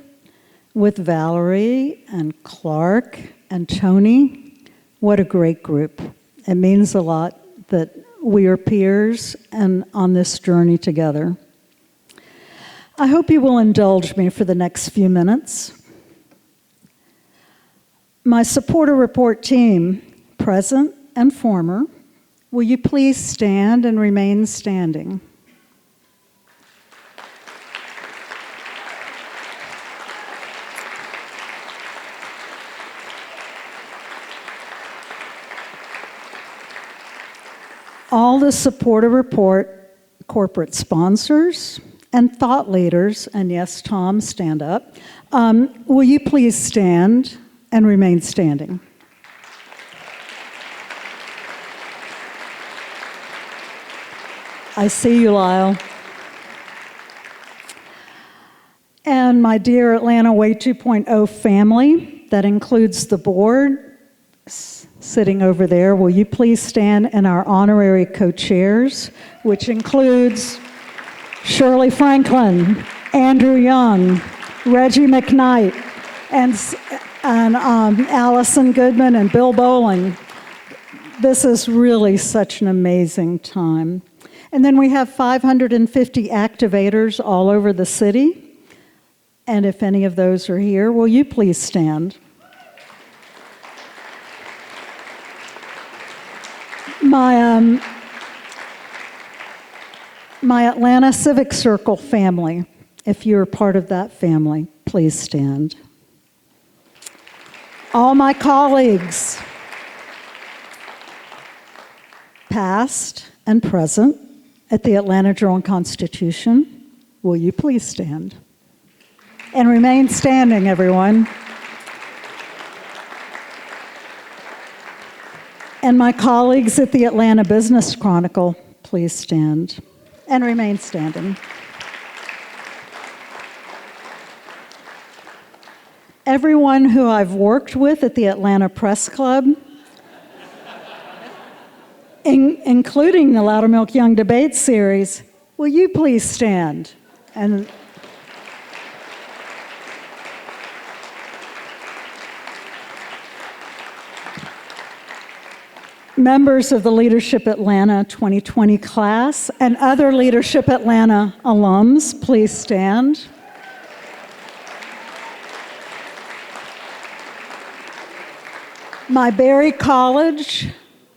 with Valerie and Clark and Tony. What a great group. It means a lot that we are peers and on this journey together. I hope you will indulge me for the next few minutes. My supporter report team, present and former, will you please stand and remain standing? All the supporter report corporate sponsors and thought leaders, and yes, Tom, stand up, will you please stand and remain standing? I see you, Lyle. And my dear Atlanta Way 2.0 family, that includes the board, sitting over there, will you please stand in our honorary co-chairs, which includes Shirley Franklin, Andrew Young, Reggie McKnight, and Allison Goodman and Bill Bowling. This is really such an amazing time. And then we have 550 activators all over the city. And if any of those are here, will you please stand? My Atlanta Civic Circle family, if you're part of that family, please stand. All my colleagues, past and present, at the Atlanta Journal-Constitution, will you please stand? And remain standing, everyone. And my colleagues at the Atlanta Business Chronicle, please stand and remain standing. Everyone who I've worked with at the Atlanta Press Club, including the Loudermilk Young Debate Series, will you please stand? members of the Leadership Atlanta 2020 class, and other Leadership Atlanta alums, please stand. My Berry College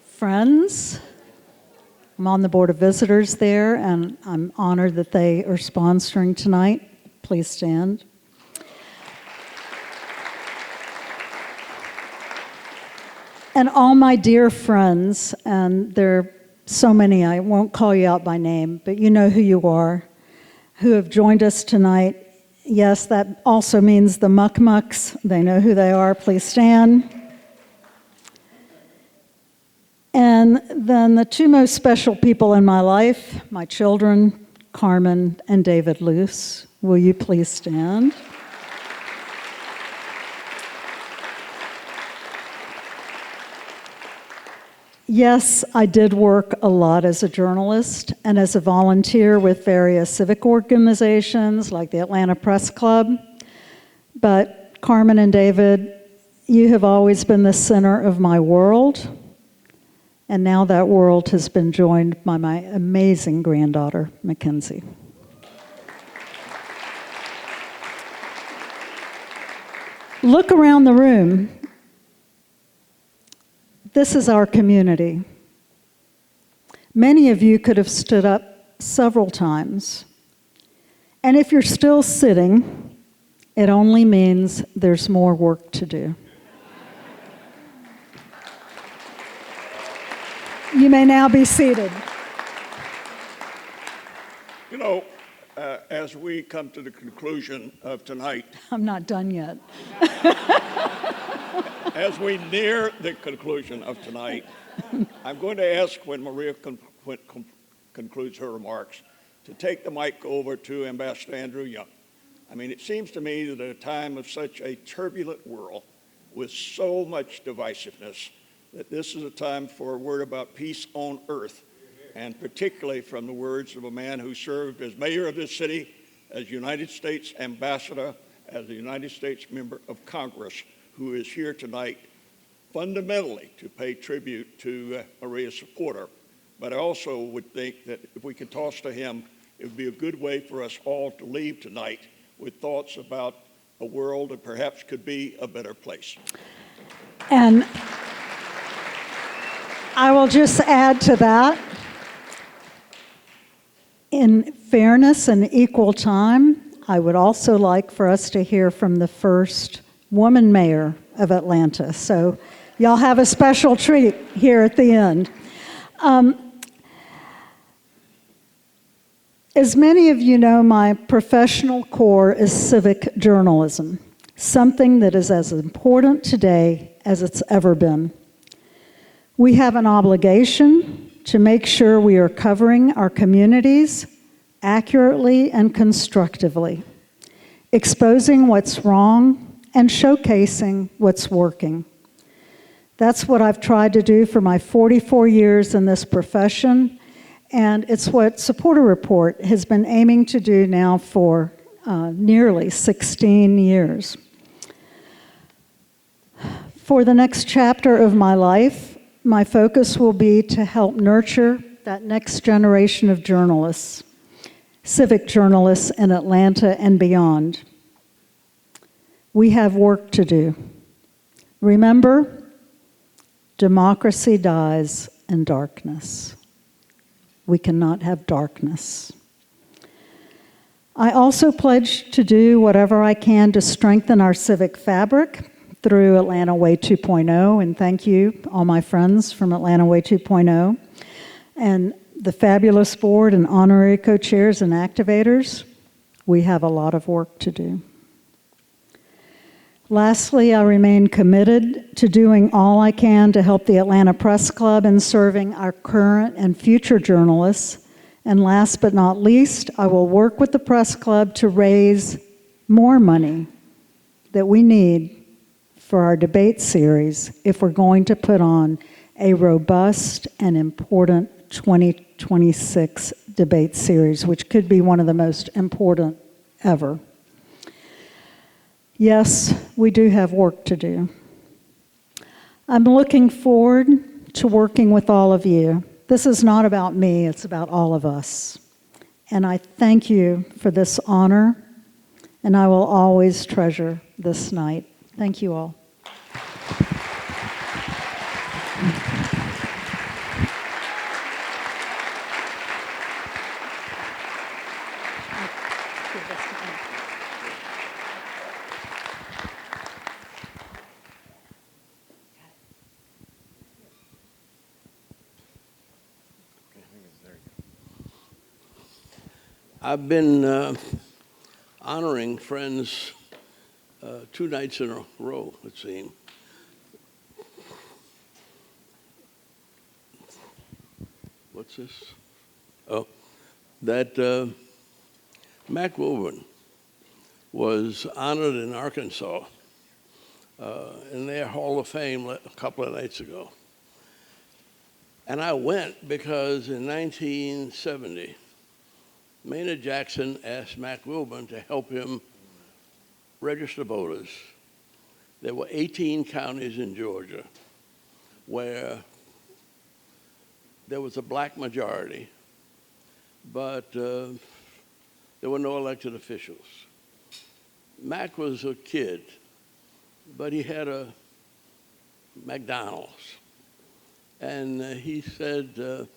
friends, I'm on the Board of Visitors there, and I'm honored that they are sponsoring tonight. Please stand. And all my dear friends, and there are so many, I won't call you out by name, but you know who you are, who have joined us tonight. Yes, that also means the Muck-Mucks. They know who they are. Please stand. And then the two most special people in my life, my children, Carmen and David Luce. Will you please stand? Yes, I did work a lot as a journalist and as a volunteer with various civic organizations like the Atlanta Press Club. But Carmen and David, you have always been the center of my world. And now that world has been joined by my amazing granddaughter, Mackenzie. Look around the room. This is our community. Many of you could have stood up several times. And if you're still sitting, it only means there's more work to do. You may now be seated. You know, as we come to the conclusion of tonight, I'm not done yet. as we near the conclusion of tonight, I'm going to ask when Maria concludes her remarks to take the mic over to Ambassador Andrew Young. I mean, it seems to me that at a time of such a turbulent world with so much divisiveness, that this is a time for a word about peace on earth, and particularly from the words of a man who served as mayor of this city, as United States ambassador, as a United States member of Congress, who is here tonight fundamentally to pay tribute to Maria's supporter. But I also would think that if we could toss to him, it would be a good way for us all to leave tonight with thoughts about a world that perhaps could be a better place. And I will just add to that, in fairness and equal time, I would also like for us to hear from the first woman mayor of Atlanta. So y'all have a special treat here at the end. As many of you know, my professional core is civic journalism, something that is as important today as it's ever been. We have an obligation to make sure we are covering our communities accurately and constructively, exposing what's wrong and showcasing what's working. That's what I've tried to do for my 44 years in this profession, and it's what Supporter Report has been aiming to do now for nearly 16 years. For the next chapter of my life, my focus will be to help nurture that next generation of journalists, civic journalists in Atlanta and beyond. We have work to do. Remember, democracy dies in darkness. We cannot have darkness. I also pledge to do whatever I can to strengthen our civic fabric through Atlanta Way 2.0, and thank you, all my friends from Atlanta Way 2.0, and the fabulous board and honorary co-chairs and activators. We have a lot of work to do. Lastly, I remain committed to doing all I can to help the Atlanta Press Club in serving our current and future journalists. And last but not least, I will work with the Press Club to raise more money that we need for our debate series if we're going to put on a robust and important 2026 debate series, which could be one of the most important ever. Yes, we do have work to do. I'm looking forward to working with all of you. This is not about me, it's about all of us. And I thank you for this honor, and I will always treasure this night. Thank you all. I've been honoring friends 2 nights in a row, it seems. What's this? Oh, that Mac Wilburn was honored in Arkansas in their Hall of Fame a couple of nights ago. And I went because in 1970, Maynard Jackson asked Mac Wilburn to help him register voters. There were 18 counties in Georgia where there was a black majority, but there were no elected officials. Mac was a kid, but he had a McDonald's. And he said,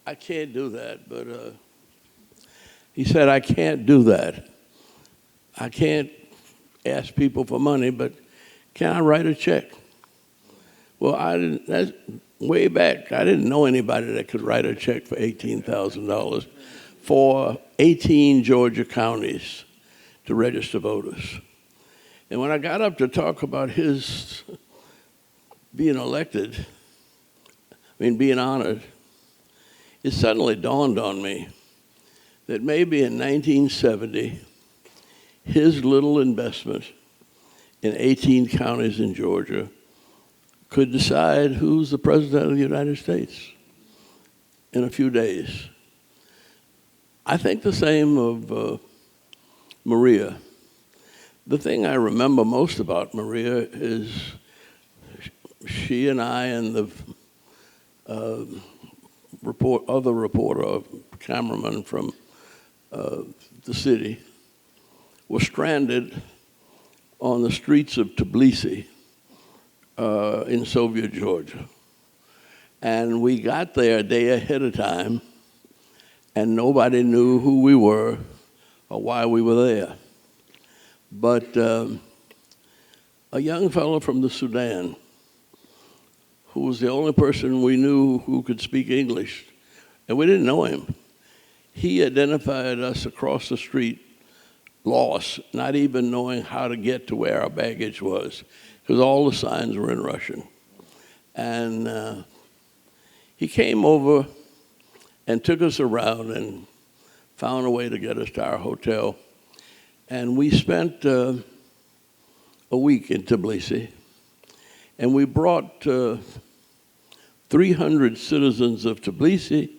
I can't do that, but he said, I can't do that. I can't ask people for money, but can I write a check? Well, that's way back. I didn't know anybody that could write a check for $18,000 for 18 Georgia counties to register voters. And when I got up to talk about his being elected, being honored, it suddenly dawned on me that maybe in 1970, his little investment in 18 counties in Georgia could decide who's the president of the United States in a few days. I think the same of Maria. The thing I remember most about Maria is she and I and the other reporter, cameraman from the city, were stranded on the streets of Tbilisi in Soviet Georgia. And we got there a day ahead of time, and nobody knew who we were or why we were there. But a young fellow from the Sudan, who was the only person we knew who could speak English, and we didn't know him, he identified us across the street, lost, not even knowing how to get to where our baggage was, because all the signs were in Russian. And he came over and took us around and found a way to get us to our hotel. And we spent a week in Tbilisi, and we brought 300 citizens of Tbilisi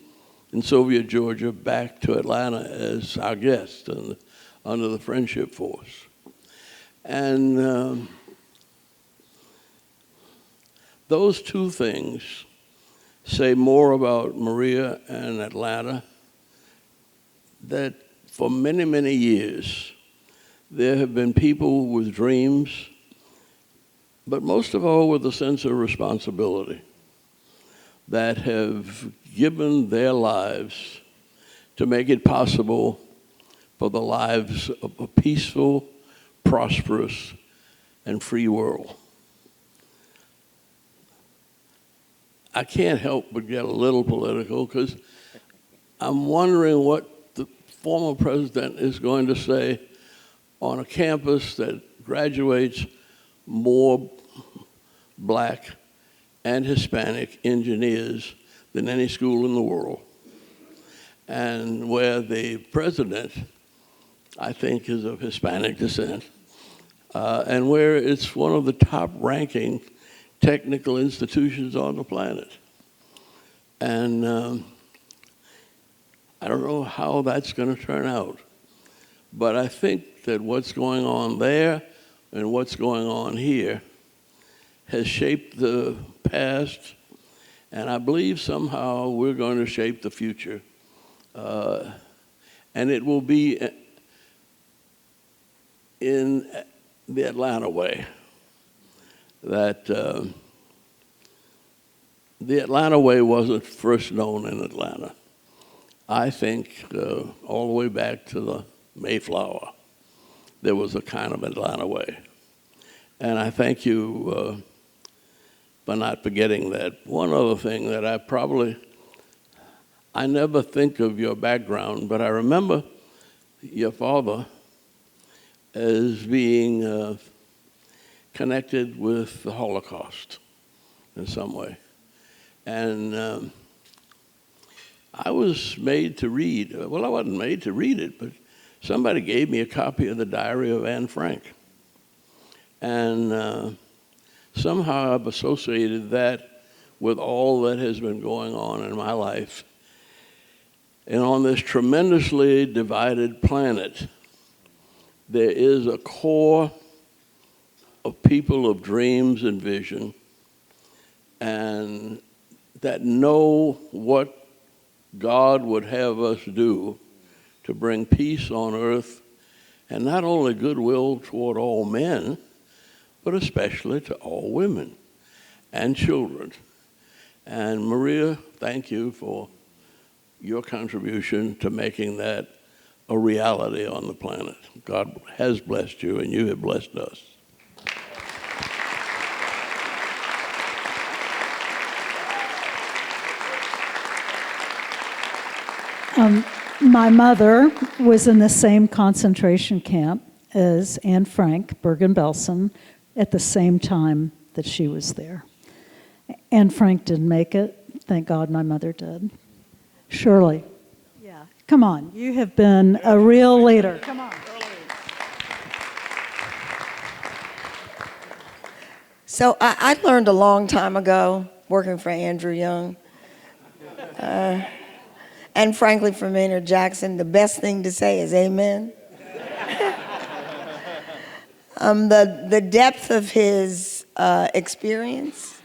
in Soviet Georgia back to Atlanta as our guests under the Friendship Force. And those two things say more about Maria and Atlanta, that for many, many years, there have been people with dreams, but most of all with a sense of responsibility, that have given their lives to make it possible for the lives of a peaceful, prosperous, and free world. I can't help but get a little political, because I'm wondering what the former president is going to say on a campus that graduates more black and Hispanic engineers than any school in the world, and where the president, I think, is of Hispanic descent, and where it's one of the top-ranking technical institutions on the planet. And I don't know how that's going to turn out, but I think that what's going on there and what's going on here has shaped the past And I believe somehow we're going to shape the future. And it will be in the Atlanta way. That the Atlanta way wasn't first known in Atlanta. I think all the way back to the Mayflower, there was a kind of Atlanta way. And I thank you for not forgetting that. One other thing that I never think of your background, but I remember your father as being connected with the Holocaust in some way. And I was made to read, well, I wasn't made to read it, but somebody gave me a copy of the Diary of Anne Frank. And somehow I've associated that with all that has been going on in my life. And on this tremendously divided planet, there is a core of people of dreams and vision, and that know what God would have us do to bring peace on earth, and not only goodwill toward all men, but especially to all women and children. And Maria, thank you for your contribution to making that a reality on the planet. God has blessed you, and you have blessed us. My mother was in the same concentration camp as Anne Frank, Bergen-Belsen, at the same time that she was there. Anne Frank didn't make it. Thank God my mother did. Shirley. Yeah. Come on. You have been a real leader. Come on. So I learned a long time ago, working for Andrew Young, and frankly for Maynard Jackson, the best thing to say is amen. The depth of his experience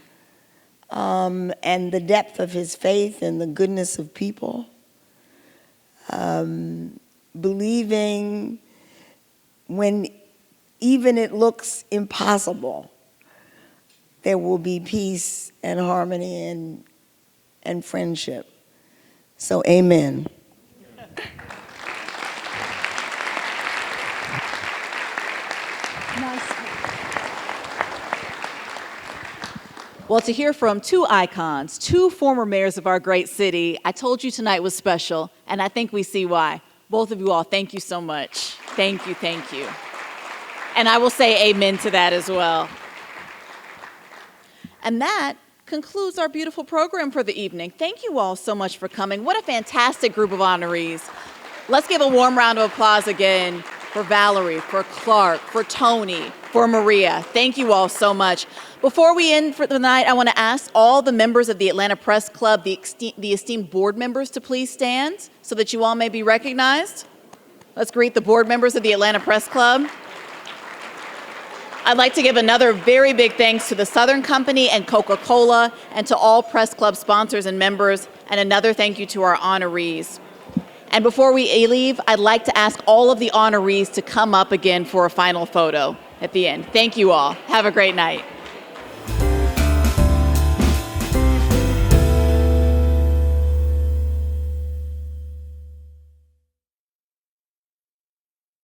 and the depth of his faith and the goodness of people, believing when even it looks impossible, there will be peace and harmony and friendship. So amen. Well, to hear from two icons, two former mayors of our great city, I told you tonight was special, and I think we see why. Both of you all, thank you so much. Thank you, thank you. And I will say amen to that as well. And that concludes our beautiful program for the evening. Thank you all so much for coming. What a fantastic group of honorees. Let's give a warm round of applause again for Valerie, for Clark, for Tony, for Maria. Thank you all so much. Before we end for the night, I want to ask all the members of the Atlanta Press Club, the esteemed board members, to please stand so that you all may be recognized. Let's greet the board members of the Atlanta Press Club. I'd like to give another very big thanks to the Southern Company and Coca-Cola and to all Press Club sponsors and members, and another thank you to our honorees. And before we leave, I'd like to ask all of the honorees to come up again for a final photo at the end. Thank you all. Have a great night.